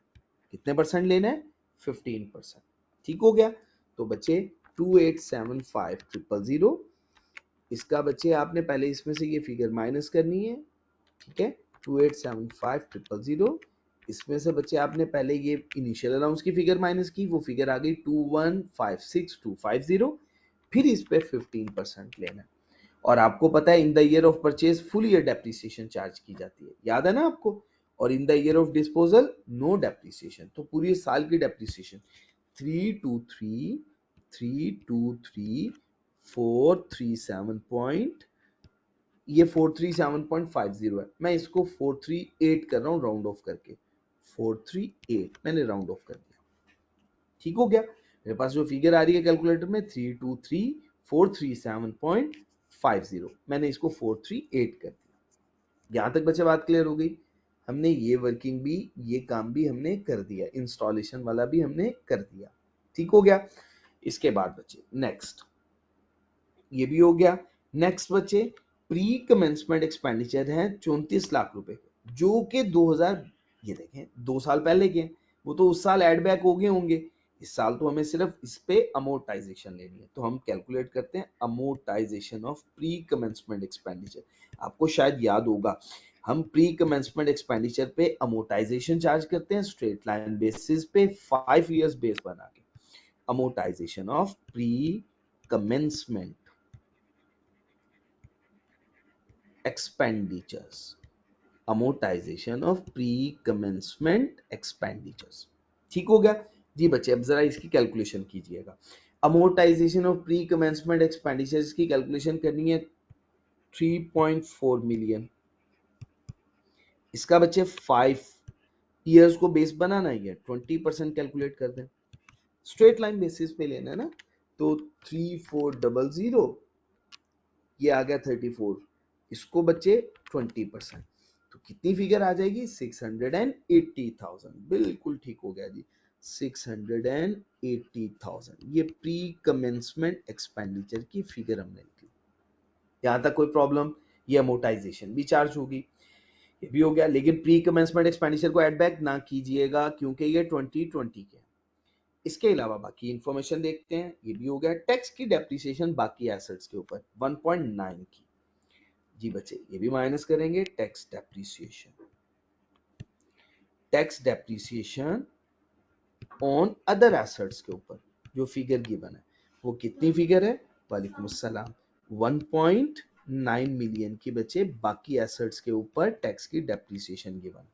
कितने परसेंट लेना है, 15%, ठीक हो गया। तो बच्चे 2875,000, इसका बच्चे आपने पहले इसमें से ये फिगर माइनस करनी है, ठीक है, 2875,000, इसमें से बच्चे आपने पहले ये इनिशियल अलाउंस की फिगर माइनस की, वो फिगर आ गई 2156,250, फिर इस पे 15% लेना है। और आपको पता है in the year of purchase full year depreciation charge की जाती है, याद है ना आपको। और in the year of disposal no depreciation, तो पूरी साल की डेप्रिसिएशन 323 323 437 पॉइंट, ये 437.50 है, मैं इसको 438 कर रहा हूँ राउंड ऑफ करके, 438 मैंने राउंड ऑफ कर दिया। ठीक हो गया, मेरे पास जो फिगर आ रही है कैलकुलेटर में 323,437.50, मैंने इसको 438 कर दिया। यहां तक बच्चे बात क्लियर हो गई। हमने ये वर्किंग भी, ये काम भी हमने कर दिया, इंस्टॉलेशन वाला भी हमने कर दिया। ठीक हो गया। इसके बाद बच्चे नेक्स्ट, ये भी हो गया। नेक्स्ट बच्चे प्री कमेंसमेंट एक्सपेंडिचर है 34 लाख रुपए, जो कि 2000, ये देखें 2 साल पहले के, वो तो उस साल एड बैक हो गए होंगे, इस साल तो हमें सिर्फ इस पे अमोर्टाइजेशन लेनी है, तो हम कैलकुलेट करते हैं amortisation of pre commencement expenditure. आपको शायद याद होगा, हम प्री कमेंसमेंट एक्सपेंडिचर पे अमोर्टाइजेशन चार्ज करते हैं स्ट्रेट लाइन बेसिस पे 5 इयर्स बेस बना के। Amortisation of pre commencement expenditures, amortization of pre-commencement expenditures। ठीक हो गया जी बच्चे। अब जरा इसकी कैलकुलेशन कीजिएगा। Amortisation of pre commencement expenditures की कैलकुलेशन करनी है 3.4 मिलियन। इसका बच्चे 5 ईयर्स को बेस बनाना है, 20% कैलकुलेट कर दें, स्ट्रेट लाइन बेसिस पे लेना है ना, तो 3400, ये आ गया 34, इसको बच्चे 20%, तो कितनी फिगर आ जाएगी 680,000। बिल्कुल ठीक हो गया जी, 680,000, ये प्री कमेंसमेंट एक्सपेंडिचर की फिगर हमने लिखी। यहां तक कोई प्रॉब्लम? ये अमोर्टाइजेशन भी चार्ज होगी, ये भी हो गया, लेकिन प्री कमेंसमेंट एक्सपेंडिचर को एड बैक ना कीजिएगा क्योंकि ये 2020 के। इसके अलावा बाकी इंफॉर्मेशन देखते हैं, ये भी हो गया। टैक्स की डेप्रिसिएशन बाकी एसेट्स के ऊपर 1.9 की, जी बच्चे ये भी माइनस करेंगे। Tax depreciation, tax depreciation on other assets के ऊपर जो फिगर गिवन है, वो कितनी फिगर है? वालेकुम अस्सलाम, 1.9 मिलियन की बच्चे बाकी एसेट्स के ऊपर टैक्स की डेप्रिसिएशन गिवन।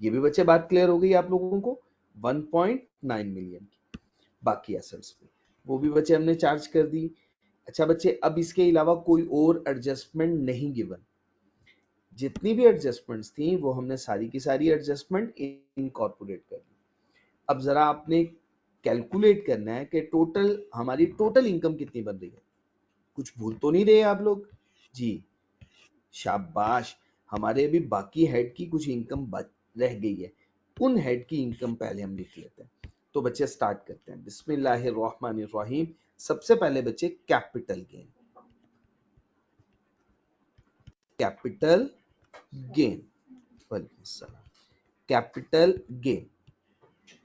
ये भी बच्चे बात क्लियर हो गई आप लोगों को, 1.9 मिलियन की बाकी एसेट्स पे, वो भी बच्चे हमने चार्ज कर दी। अच्छा बच्चे, अब इसके अलावा कोई और एडजस्टमेंट नहीं गिवन, जितनी भी एडजस्टमेंट्स थी वो हमने सारी की सारी एडजस्टमेंट इनकॉर्पोरेट कर दी। अब जरा आपने कैलकुलेट करना है कि टोटल हमारी टोटल इनकम कितनी बन रही है। कुछ भूल तो नहीं रहे आप लोग? जी शाबाश, हमारे अभी बाकी हेड की कुछ इनकम रह गई है, उन हेड की इनकम पहले हम लिख लेते हैं। तो बच्चे स्टार्ट करते हैं, बिस्मिल्लाहिर्रहमानिर्रहीम। सबसे पहले बच्चे capital gain, capital gain, capital gain.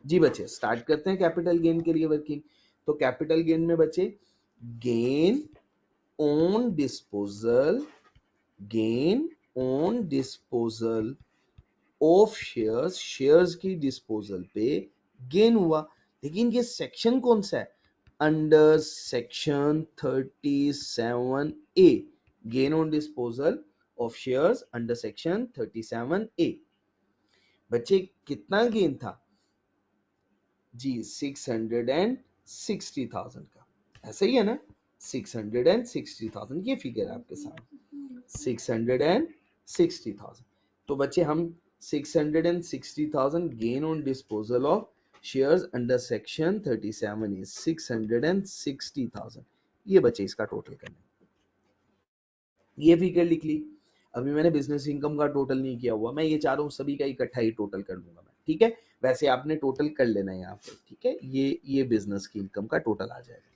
जी बच्चे स्टार्ट करते हैं कैपिटल गेन के लिए वर्किंग। तो कैपिटल गेन में बच्चे gain on disposal, gain on disposal of shares, shares की डिस्पोजल पे गेन हुआ, लेकिन ये सेक्शन कौन सा है? Under section 37A, gain on disposal of shares under section 37A। बच्चे कितना गेन था जी? 660,000 का, ऐसा ही है ना, 660,000 ये फिगर है आपके सामने, 660,000। तो बच्चे हम 660,000 gain on disposal of shares under section 37 is 660,000, ये बच्चे इसका टोटल करना, ये फिगर लिख ली। अभी मैंने बिजनेस इनकम का टोटल नहीं किया हुआ, मैं ये चाह रहा हूँ सभी का इकट्ठा ही टोटल कर लूंगा मैं, ठीक है। वैसे आपने टोटल कर लेना है यहाँ पे, ठीक है, ये बिजनेस की इनकम का टोटल आ जाएगा,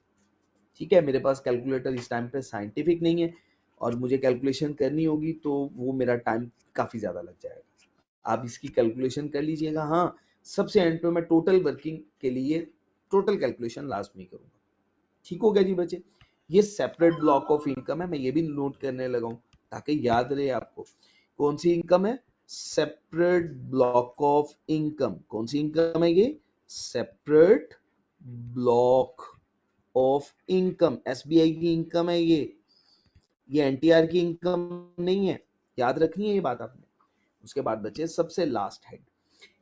ठीक है। मेरे पास कैलकुलेटर इस टाइम पे साइंटिफिक नहीं है और मुझे कैलकुलेशन करनी होगी तो वो मेरा टाइम काफी ज्यादा लग जाएगा, आप इसकी कैलकुलेशन कर लीजिएगा। हाँ, सबसे एंड पे मैं टोटल वर्किंग के लिए टोटल कैलकुलेशन लाजमी करूंगा। ठीक हो गया जी बच्चे, ये सेपरेट ब्लॉक ऑफ इनकम है, मैं ये भी नोट करने लगा हूं ताकि याद रहे आपको। कौन सी इनकम है? Separate block of income. कौन सी इनकम है ये? Separate block of income, SBI की इनकम है ये, ये एनटीआर की इनकम नहीं है, याद रखनी है ये बात आपने। उसके बाद बचे सबसे लास्ट हेड,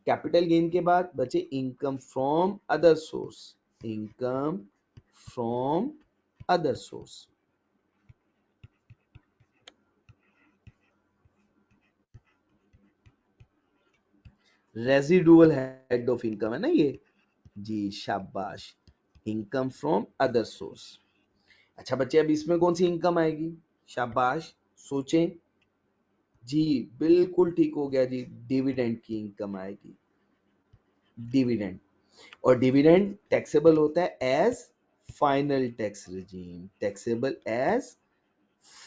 कैपिटल गेन के बाद बचे income from other source, income from other source. Residual head of income है ना ये, जी शाबाश, इनकम फ्रॉम अदर सोर्स। अच्छा बच्चे, अब इसमें कौन सी इनकम आएगी? शाबाश, सोचें। जी बिल्कुल ठीक हो गया जी, डिविडेंड की इनकम आएगी, डिविडेंड। और डिविडेंड टैक्सेबल होता है as final tax regime, taxable as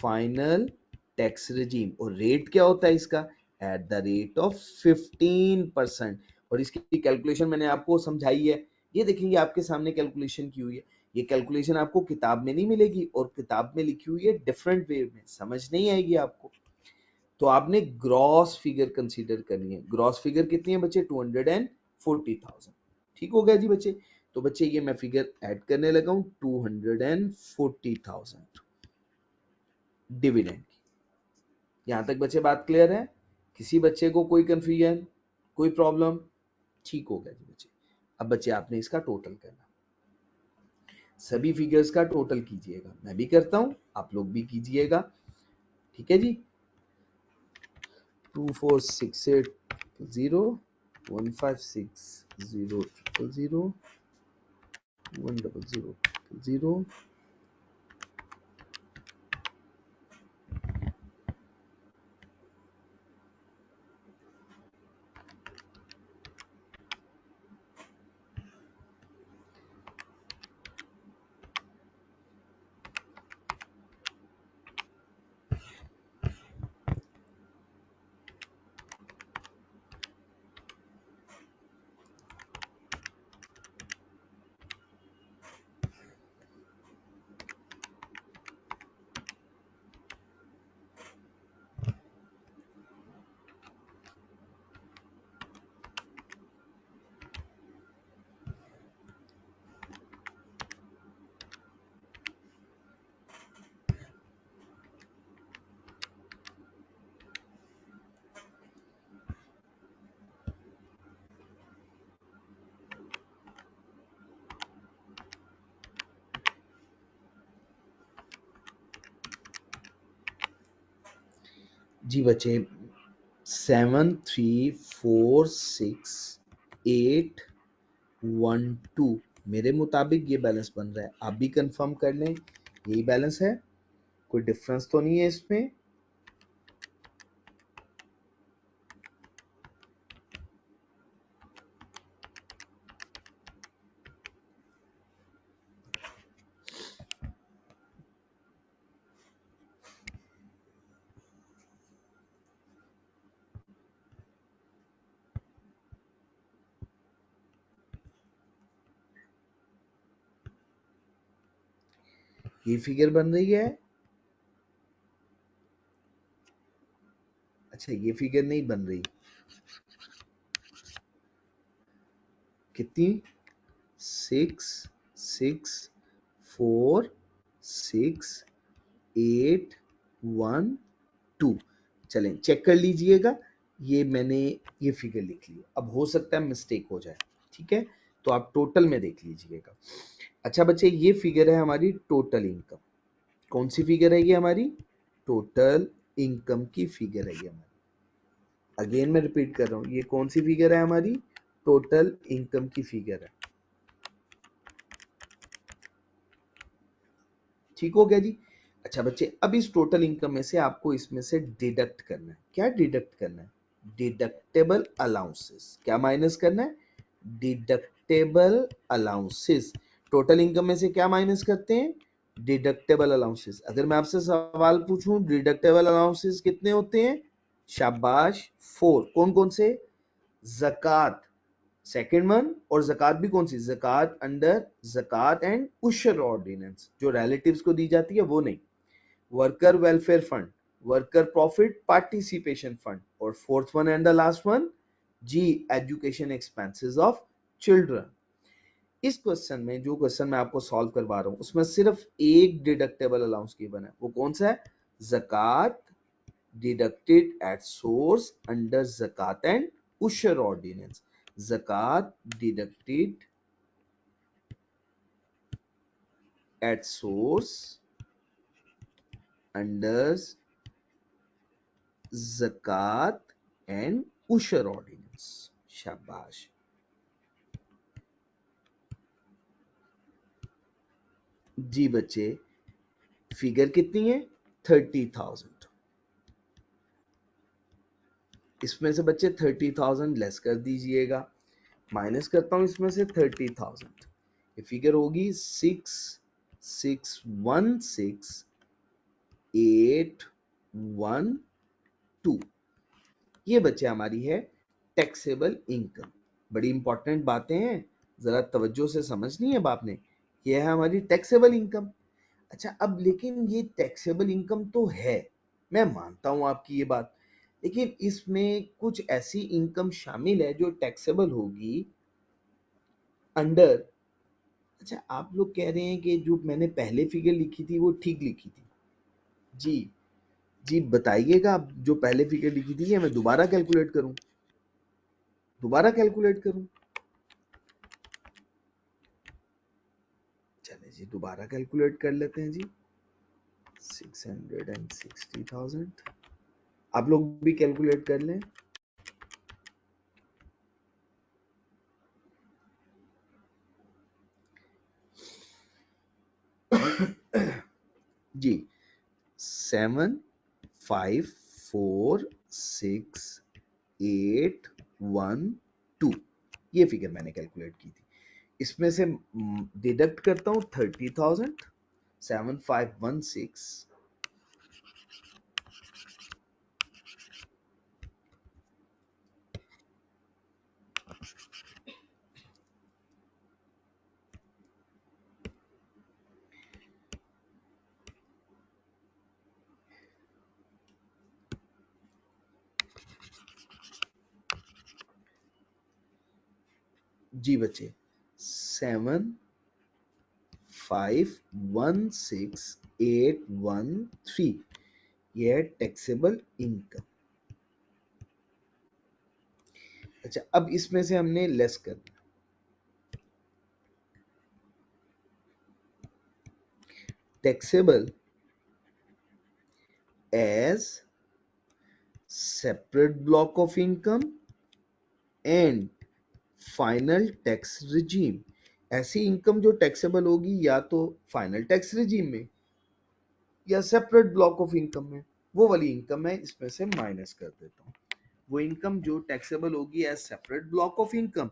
final tax regime. और रेट क्या होता है इसका? At the rate of 15%। और इसकी कैलकुलेशन मैंने आपको समझाई है, ये देखेंगे आपके सामने कैलकुलेशन की हुई है। ये कैलकुलेशन आपको किताब में नहीं मिलेगी, और किताब में लिखी हुई है डिफरेंट वे में, समझ नहीं आएगी आपको। तो आपने ग्रॉस फिगर कंसीडर करनी है। ग्रॉस फिगर कितनी है बच्चे? 240,000। ठीक हो गया जी बच्चे। तो बच्चे ये मैं फिगर ऐड करने लगा हूं, 240,000 डिविडेंड की। यहां तक बच्चे बात क्लियर है? किसी बच्चे को कोई कंफ्यूजन, कोई प्रॉब्लम? ठीक हो गया जी बच्चे। अब बच्चे आपने इसका टोटल करना, सभी फिगर्स का टोटल कीजिएगा, मैं भी करता हूं, आप लोग भी कीजिएगा। ठीक है जी। 246800 1560 100 जी बच्चे, 7346812 मेरे मुताबिक ये बैलेंस बन रहा है, आप भी कंफर्म कर लें, यही बैलेंस है, कोई डिफरेंस तो नहीं है इसमें। ये फिगर बन रही है। अच्छा ये फिगर नहीं बन रही, कितनी? 6646812। चलें चेक कर लीजिएगा, ये मैंने ये फिगर लिख ली, अब हो सकता है मिस्टेक हो जाए, ठीक है? तो आप टोटल में देख लीजिएगा। अच्छा बच्चे, ये फिगर है हमारी टोटल इनकम। कौन सी फिगर है ये? हमारी टोटल इनकम की फिगर है ये हमारी। अगेन मैं रिपीट कर रहा हूं, ये कौन सी फिगर है? हमारी टोटल इनकम की फिगर है। ठीक हो गया जी। अच्छा बच्चे, अब इस टोटल इनकम में से आपको इसमें से डिडक्ट करना है। क्या डिडक्ट करना है? Deductible allowances. क्या माइनस करना है? Deductible allowances. टोटल इनकम में से क्या माइनस करते हैं? Deductible allowances. अगर मैं आपसे सवाल पूछूं डिडक्टेबल अलाउंसेस कितने होते हैं? शाबाश, 4। कौन कौन से? ज़कात, सेकेंड वन, और ज़कात भी कौन सी? ज़कात अंडर ज़कात एंड उशर ऑर्डिनेंस, जो रिलेटिव्स को दी जाती है वो नहीं। Worker welfare fund, worker profit participation fund, और fourth one and the last one, जी एजुकेशन एक्सपेंसेस ऑफ चिल्ड्रन। इस क्वेश्चन में, जो क्वेश्चन मैं आपको सॉल्व करवा रहा हूं, उसमें सिर्फ एक डिडक्टेबल अलाउंस गिवन है। वो कौन सा है? zakat deducted at source under zakat and usher ordinance. Zakat deducted at source under zakat and usher ordinance. शाबाश जी बच्चे, फिगर कितनी है 30,000। इसमें से बच्चे 30,000 लेस कर दीजिएगा, माइनस करता हूं इसमें से 30,000, ये फिगर होगी 6616,812। ये बच्चे हमारी है टैक्सेबल इनकम। बड़ी इंपॉर्टेंट बातें हैं, जरा तवज्जो से समझनी है बाप ने। ये है हमारी टैक्सेबल इनकम। अच्छा, अब लेकिन ये टैक्सेबल इनकम तो है, मैं मानता हूं आपकी ये बात, लेकिन इसमें कुछ ऐसी इनकम शामिल है जो टैक्सेबल होगी अंडर। अच्छा, आप लोग कह रहे हैं कि जो मैंने पहले फिगर लिखी थी वो ठीक लिखी थी। जी जी बताइएगा, आप जो पहले फिगर लिखी थी, मैं दोबारा कैलकुलेट करूं? चले जी दोबारा कैलकुलेट कर लेते हैं जी। 660,000, आप लोग भी कैलकुलेट कर लें। जी 7546812, ये फिगर मैंने कैलकुलेट की थी। इसमें से डिडक्ट करता हूं 30,000, 7516, जी बच्चे 7516813, ये है टैक्सेबल इनकम। अच्छा, अब इसमें से हमने लेस करना, taxable as separate block of income and final tax regime. ऐसी इनकम जो टैक्सेबल होगी या तो फाइनल टैक्स रिजीम में या सेपरेट ब्लॉक ऑफ इनकम में, वो वाली इनकम मैं इसमें से माइनस कर देता हूँ। वो इनकम जो टैक्सेबल होगी as separate block of income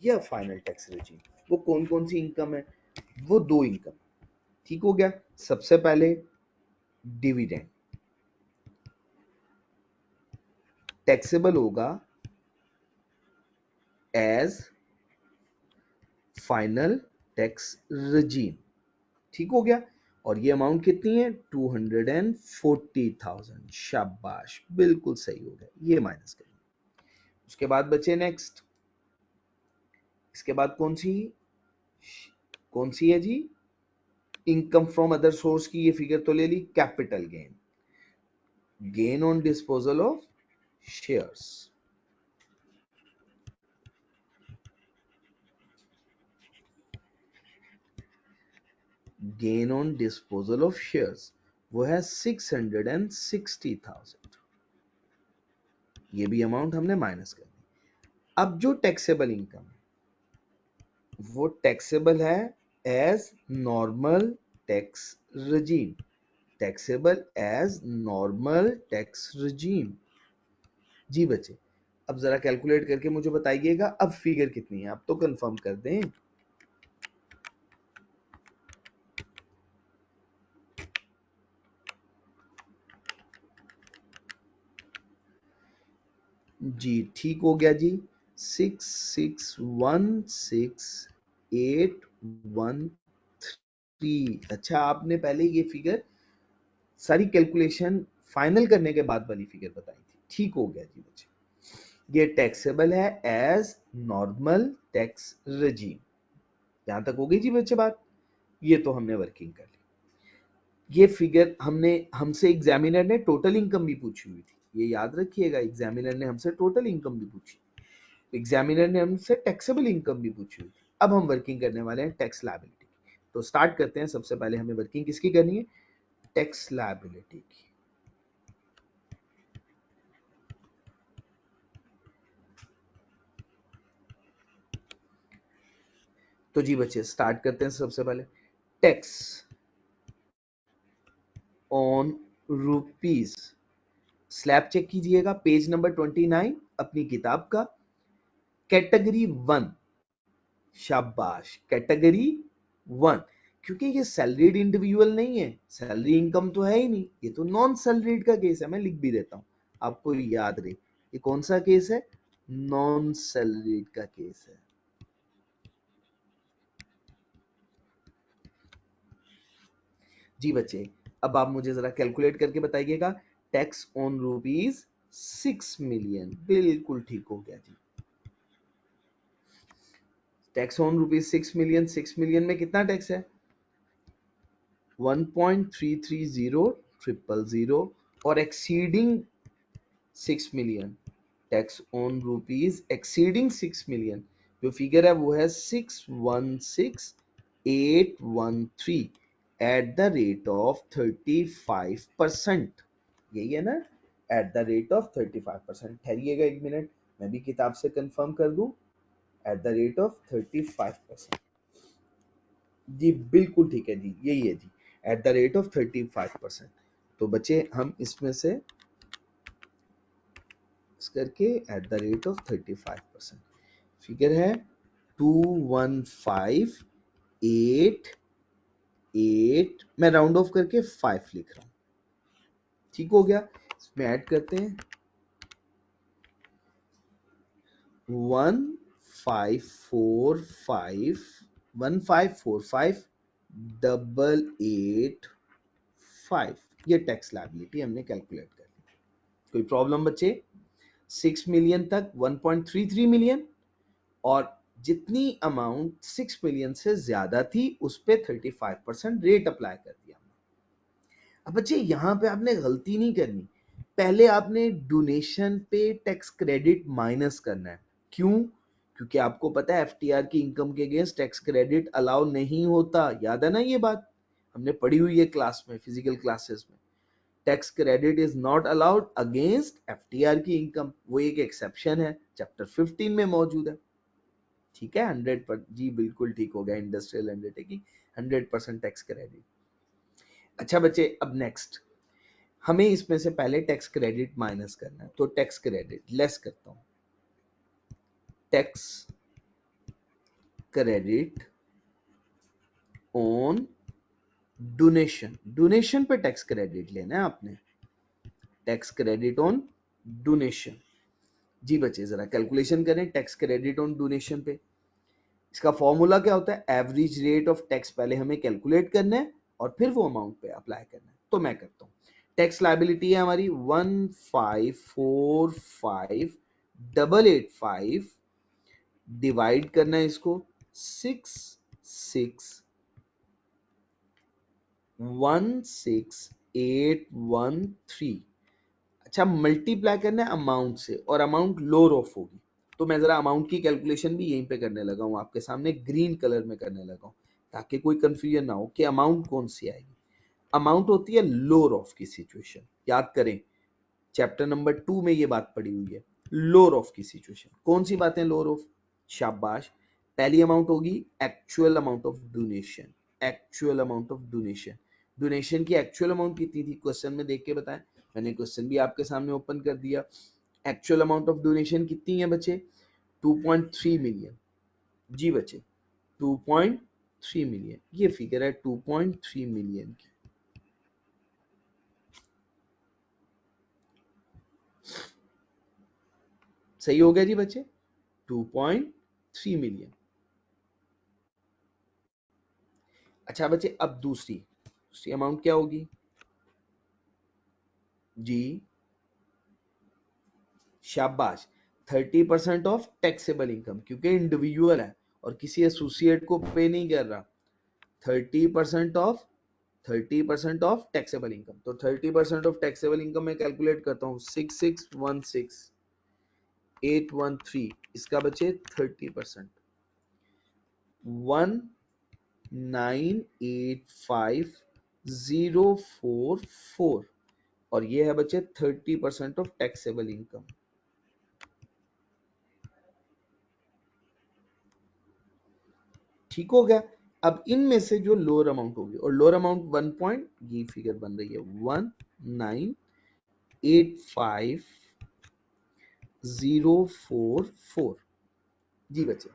या फाइनल टैक्स रिजीम, वो कौन कौन सी इनकम है? वो दो इनकम। ठीक हो गया। सबसे पहले डिविडेंड टैक्सेबल होगा एज फाइनल टैक्स रिजीम। ठीक हो गया। और ये अमाउंट कितनी है 240,000। शाबाश, बिल्कुल सही हो गया, ये माइनस करिए। उसके बाद बचे नेक्स्ट, इसके बाद कौन सी है जी? इनकम फ्रॉम अदर सोर्स की ये फिगर तो ले ली। Capital gain, gain on disposal of shares, gain on disposal of shares, वो है 660,000। ये भी अमाउंट हमने माइनस कर दी। अब जो टैक्सेबल इनकम है वो टैक्सेबल है as normal tax regime, taxable as normal tax regime। जी बच्चे, अब जरा कैलकुलेट करके मुझे बताइएगा अब फिगर कितनी है, आप तो कंफर्म कर दें। जी ठीक हो गया जी, 6616,813। अच्छा, आपने पहले ये फिगर सारी कैलकुलेशन फाइनल करने के बाद वाली फिगर बताई थी। ठीक हो गया जी बच्चे, ये टैक्सेबल है एज नॉर्मल टैक्स regime। यहां तक हो गई जी बच्चे बात, ये तो हमने वर्किंग कर ली। ये फिगर हमसे एग्जामिनर ने टोटल इनकम भी पूछी हुई थी, ये याद रखिएगा, एग्जामिनर ने हमसे टोटल इनकम भी पूछी, एग्जामिनर ने हमसे टैक्सेबल इनकम भी पूछी हुई थी। अब हम वर्किंग करने वाले हैं टैक्स लायबिलिटी की। तो स्टार्ट करते हैं। सबसे पहले हमें वर्किंग किसकी करनी है? टैक्स लायबिलिटी की। तो जी बच्चे स्टार्ट करते हैं। सबसे पहले tax on rupees, slab check कीजिएगा पेज नंबर 29 अपनी किताब का, कैटेगरी 1, शाबाश, कैटेगरी 1। क्योंकि ये सैलरीड इंडिविजुअल नहीं है, सैलरी इनकम तो है ही नहीं, ये तो नॉन सैलरीड का केस है। मैं लिख भी देता हूं, आपको याद रहे, ये कौन सा केस है? नॉन सैलरीड का केस है। जी बच्चे, अब आप मुझे जरा कैलकुलेट करके बताइएगा। टैक्स ऑन रुपीज 6 मिलियन, बिल्कुल ठीक हो गया जी। टैक्स ऑन रुपीज 6 मिलियन, 6 मिलियन में कितना टैक्स है? 1.330000 और exceeding 6 million, tax on rupees exceeding 6 million, जो फिगर है वो है 616813 एट द रेट ऑफ 35%। यही है ना, एट द रेट ऑफ 35%। ठहरिएगा एक मिनट, मैं भी किताब से कंफर्म कर दूं, एट द रेट ऑफ 35%। जी बिल्कुल ठीक है जी, यही है जी, एट द रेट ऑफ 35%। तो बच्चे हम इसमें से इस करके eight the rate of 35%, figure है 21588, मैं राउंड ऑफ करके 5 लिख रहा हूं, ठीक हो गया। इसमें ऐड करते हैं 1545 ये टैक्स लायबिलिटी हमने कैलकुलेट कर ली। कोई प्रॉब्लम बच्चे? 6 मिलियन तक 1.33 मिलियन, और जितनी अमाउंट 6 मिलियन से ज्यादा थी उस पे 35% रेट अप्लाई कर दिया। अब बच्चे यहाँ पे आपने गलती नहीं करनी, पहले आपने डोनेशन पे टैक्स क्रेडिट माइनस करना है। क्यों? क्योंकि आपको पता है एफटीआर की इनकम के अगेंस्ट टैक्स क्रेडिट अलाउ नहीं होता, याद है ना ये बात, हमने पढ़ी हुई है क्लास में, फिजिकल क्लासेस में। Tax credit is not allowed against FTR की इनकम, वो एक एक्सेप्शन है, चैप्टर 15 में मौजूद है। ठीक है, 100%, जी बिल्कुल ठीक हो गया, इंडस्ट्रियल अंडरटेकिंग 100% टैक्स क्रेडिट। अच्छा बच्चे, अब नेक्स्ट हमें इसमें से पहले टैक्स क्रेडिट माइनस करना है, तो टैक्स क्रेडिट लेस करता हूं, tax credit on donation, donation पे टैक्स क्रेडिट लेना है आपने, टैक्स क्रेडिट ऑन डोनेशन। जी बच्चे जरा कैलकुलेशन करें टैक्स क्रेडिट ऑन डोनेशन पे। इसका फॉर्मूला क्या होता है? एवरेज रेट ऑफ टैक्स पहले हमें कैलकुलेट करना है और फिर वो अमाउंट पे अप्लाई करना है। तो मैं करता हूँ, टैक्स लायबिलिटी है हमारी 1545885, डिवाइड करना है इसको 6616813। अच्छा, मल्टीप्लाई करना है अमाउंट से, और अमाउंट लोअर ऑफ होगी, तो मैं जरा अमाउंट की कैलकुलेशन भी यहीं पे करने लगा हूं, आपके सामने ग्रीन कलर में करने लगा हूं, ताकि कोई कंफ्यूजन ना हो कि अमाउंट कौन सी आएगी। अमाउंट होती है लोअर ऑफ की सिचुएशन, याद करें चैप्टर नंबर 2 में ये बात पड़ी हुई है, लोअर ऑफ की सिचुएशन। कौन सी बातें लोअर ऑफ? शाबाश, पहली अमाउंट होगी actual amount of donation, actual amount of donation. Donation की एक्चुअल अमाउंट कितनी थी, क्वेश्चन में देख के बताएं, मैंने क्वेश्चन भी आपके सामने ओपन कर दिया। एक्चुअल अमाउंट ऑफ डोनेशन कितनी है बच्चे? 2.3 मिलियन। जी बच्चे 2.3 मिलियन, ये फिगर है 2.3 मिलियन की। सही हो गया जी बच्चे, 2.3 मिलियन। अच्छा बच्चे, अब दूसरी दूसरी अमाउंट क्या होगी जी? शाबाश, 30% ऑफ टैक्सेबल इनकम, क्योंकि इंडिविजुअल है और किसी एसोसिएट को पे नहीं कर रहा। 30% ऑफ 30% ऑफ टैक्सेबल इनकम। तो 30% ऑफ टैक्सेबल इनकम मैं कैलकुलेट करता हूँ 6616813, इसका बचे 30%, 1985044, और ये है बचे 30% ऑफ टैक्सेबल इनकम। ठीक हो गया। अब इनमें से जो लोअर अमाउंट होगी, और लोअर अमाउंट 1 पॉइंट, ये फिगर बन रही है 1985044, जी बच्चे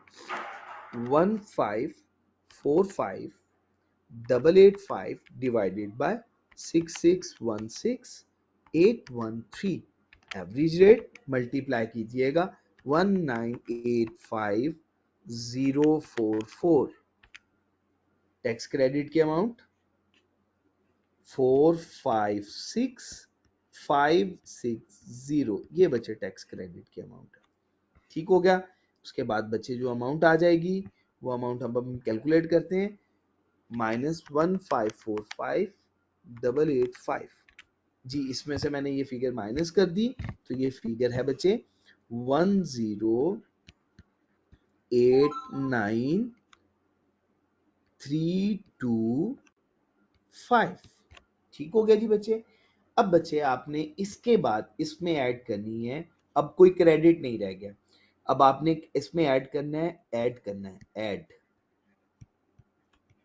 1545885 divided by 6616813, average rate multiply कीजिएगा 1985044, टैक्स क्रेडिट की अमाउंट 456560, ये बचे टैक्स क्रेडिट की अमाउंट है। ठीक हो गया। उसके बाद बच्चे जो अमाउंट आ जाएगी वो अमाउंट हम कैलकुलेट करते हैं, -1545885, जी इसमें से मैंने ये फिगर माइनस कर दी, तो ये फिगर है बच्चे 1089325। ठीक हो गया जी बच्चे। अब बच्चे आपने इसके बाद इसमें ऐड करनी है, अब कोई क्रेडिट नहीं रह गया, अब आपने इसमें ऐड करना है add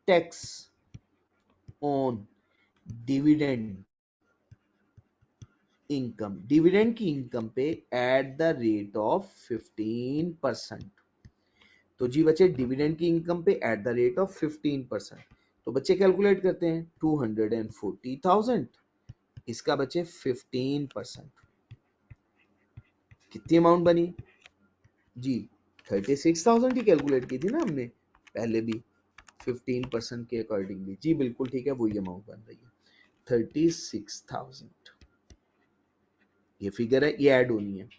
tax on dividend income, dividend की इनकम पे एट द रेट ऑफ 15%। तो जी बच्चे डिविडेंड की इनकम पे एट द रेट ऑफ 15%, तो बच्चे कैलकुलेट करते हैं 240,000, इसका बच्चे 15%, कितनी अमाउंट बनी जी 36,000 ही कैलकुलेट की थी ना हमने पहले भी 15% के अकॉर्डिंगली, जी बिल्कुल ठीक है, वही अमाउंट बन रही है 36,000, ये फिगर है, ये ऐड होनी है।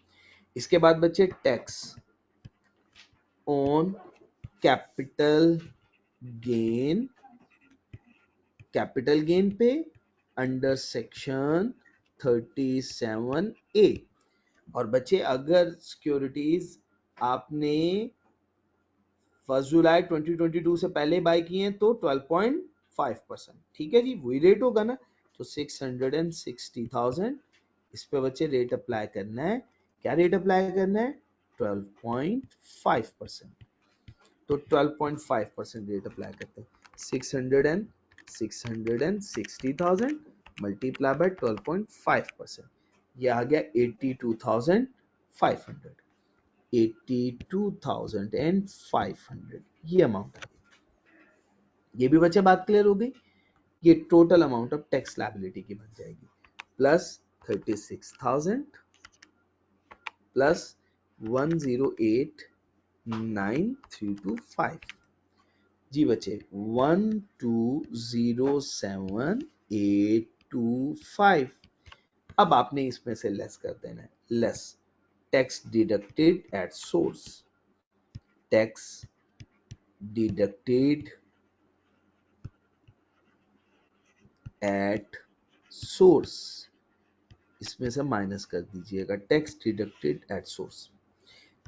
इसके बाद बच्चे tax on capital gain, capital gain पे अंडर सेक्शन 37A, और बच्चे अगर सिक्योरिटीज आपने 1 जुलाई 2022 से पहले बाय किए हैं तो 12.5%, ठीक है जी, वही रेट होगा ना, तो 660,000, इस पे बच्चे रेट अप्लाई करना है, क्या रेट अप्लाई करना है 12.5%, तो 12.5% रेट अप्लाई करते हैं, 660,000 मल्टीप्लाई बाय 12.5%, ये आ गया 82,500, 82,500 ये अमाउंट आ गई। ये भी बच्चे बात क्लियर हो गई। ये total amount of tax liability की बन जाएगी, प्लस 36,000 प्लस 1089325, जी बच्चे 1207825। अब आपने इसमें से लेस कर देना है, less tax deducted at source, tax deducted at source, इसमें से माइनस कर दीजिएगा टैक्स डिडक्टेड एट सोर्स।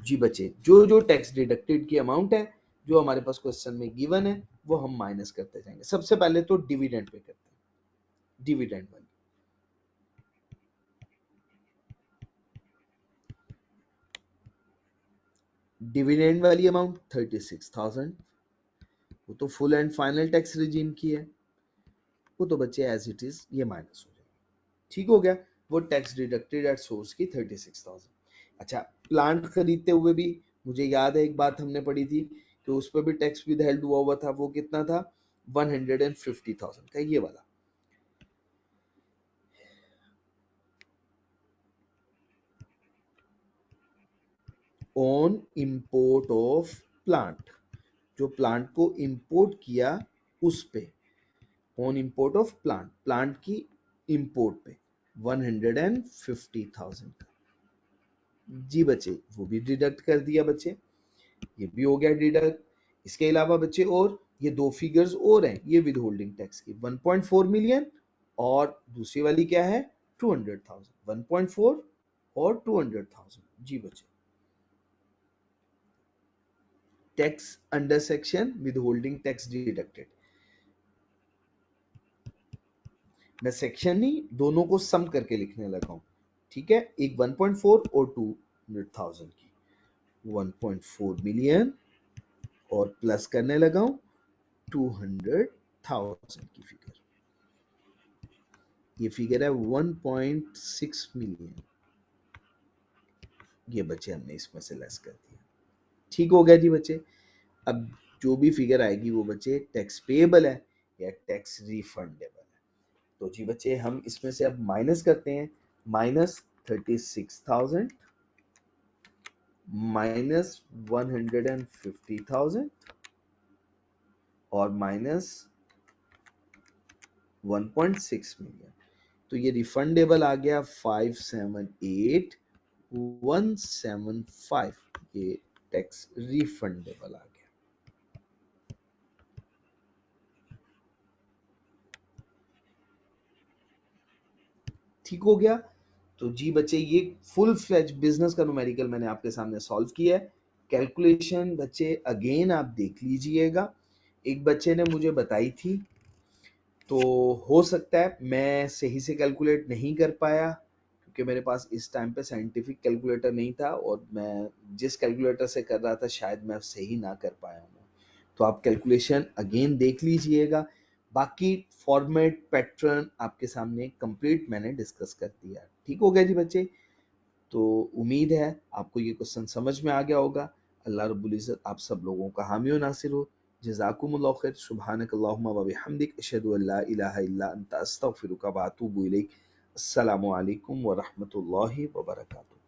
जी बच्चे जो जो टैक्स डिडक्टेड की अमाउंट है जो हमारे पास क्वेश्चन में गिवन है वो हम माइनस करते जाएंगे। सबसे पहले तो डिविडेंड पे करते हैं, डिविडेंड वाली डिविडेंड वाली अमाउंट 36,000, वो तो full and final tax regime की है, वो तो बच्चे एज इट इज ये माइनस हो जाएगा। ठीक हो गया, वो टैक्स डिडक्टेड एट सोर्स की 36,000। अच्छा प्लांट खरीदते हुए भी मुझे याद है एक बात हमने पढ़ी थी कि उस पर भी टैक्स विदहेल्ड हुआ हुआ था, वो कितना था 150,000 का, ये वाला। ऑन इंपोर्ट ऑफ प्लांट, जो प्लांट को इंपोर्ट किया उस पे, on import of plant, plant की इंपोर्ट पे 150,000 का, जी बच्चे वो भी डिडक्ट कर दिया बच्चे, ये भी हो गया डिडक्ट। इसके अलावा बच्चे और ये दो फिगर्स और हैं, ये विद होल्डिंग टैक्स की 1.4 मिलियन और दूसरी वाली क्या है 200,000, 1.4 और 200,000। जी बच्चे, tax under section with holding tax deducted. मैं सेक्शन नहीं, दोनों को सम करके लिखने लगा हूं, ठीक है। एक 1.4 और 200,000 की, 1.4 मिलियन और प्लस करने लगा हूं 200,000 की फिगर। ये फिगर है 1.6 मिलियन, ये बच्चे हमने इसमें से लेस कर दिया। ठीक हो गया जी बच्चे। अब जो भी फिगर आएगी वो बच्चे टैक्स पेएबल है या टैक्स रिफंडेबल है। तो जी बच्चे हम इसमें से अब माइनस करते हैं, माइनस 36,000 माइनस 150,000 और माइनस 1.6 मिलियन। तो ये रिफंडेबल आ गया 578,175, ये टैक्स रिफंडेबल आ गया। ठीक हो गया। तो जी बच्चे ये फुल फ्लेज बिजनेस का न्यूमेरिकल मैंने आपके सामने सॉल्व किया है। कैलकुलेशन बच्चे अगेन आप देख लीजिएगा, एक बच्चे ने मुझे बताई थी, तो हो सकता है मैं सही से कैलकुलेट नहीं कर पाया क्योंकि मेरे पास इस टाइम पे साइंटिफिक कैलकुलेटर नहीं था और मैं जिस कैलकुलेटर से कर रहा था शायद मैं सही ना कर पाया हूँ। तो आप कैलकुलेशन अगेन देख लीजिएगा। बाकी फॉर्मेट पैटर्न आपके सामने कंप्लीट मैंने डिस्कस कर दिया। ठीक हो गया जी बच्चे। तो उम्मीद है आपको ये क्वेश्चन समझ में आ गया होगा। अल्लाह रब्बुल इज़्ज़त आप सब लोगों का हामी व नासिर हो। जज़ाकुमुल्लाहु खैर। सुब्हानकल्लाहुम्मा व बिहम्दिक अशहदु अल्ला इलाहा इल्ला अंता अस्तगफिरुका व अतूबु इलैक। अस्सलामु अलैकुम व रहमतुल्लाहि व बरकातुहू।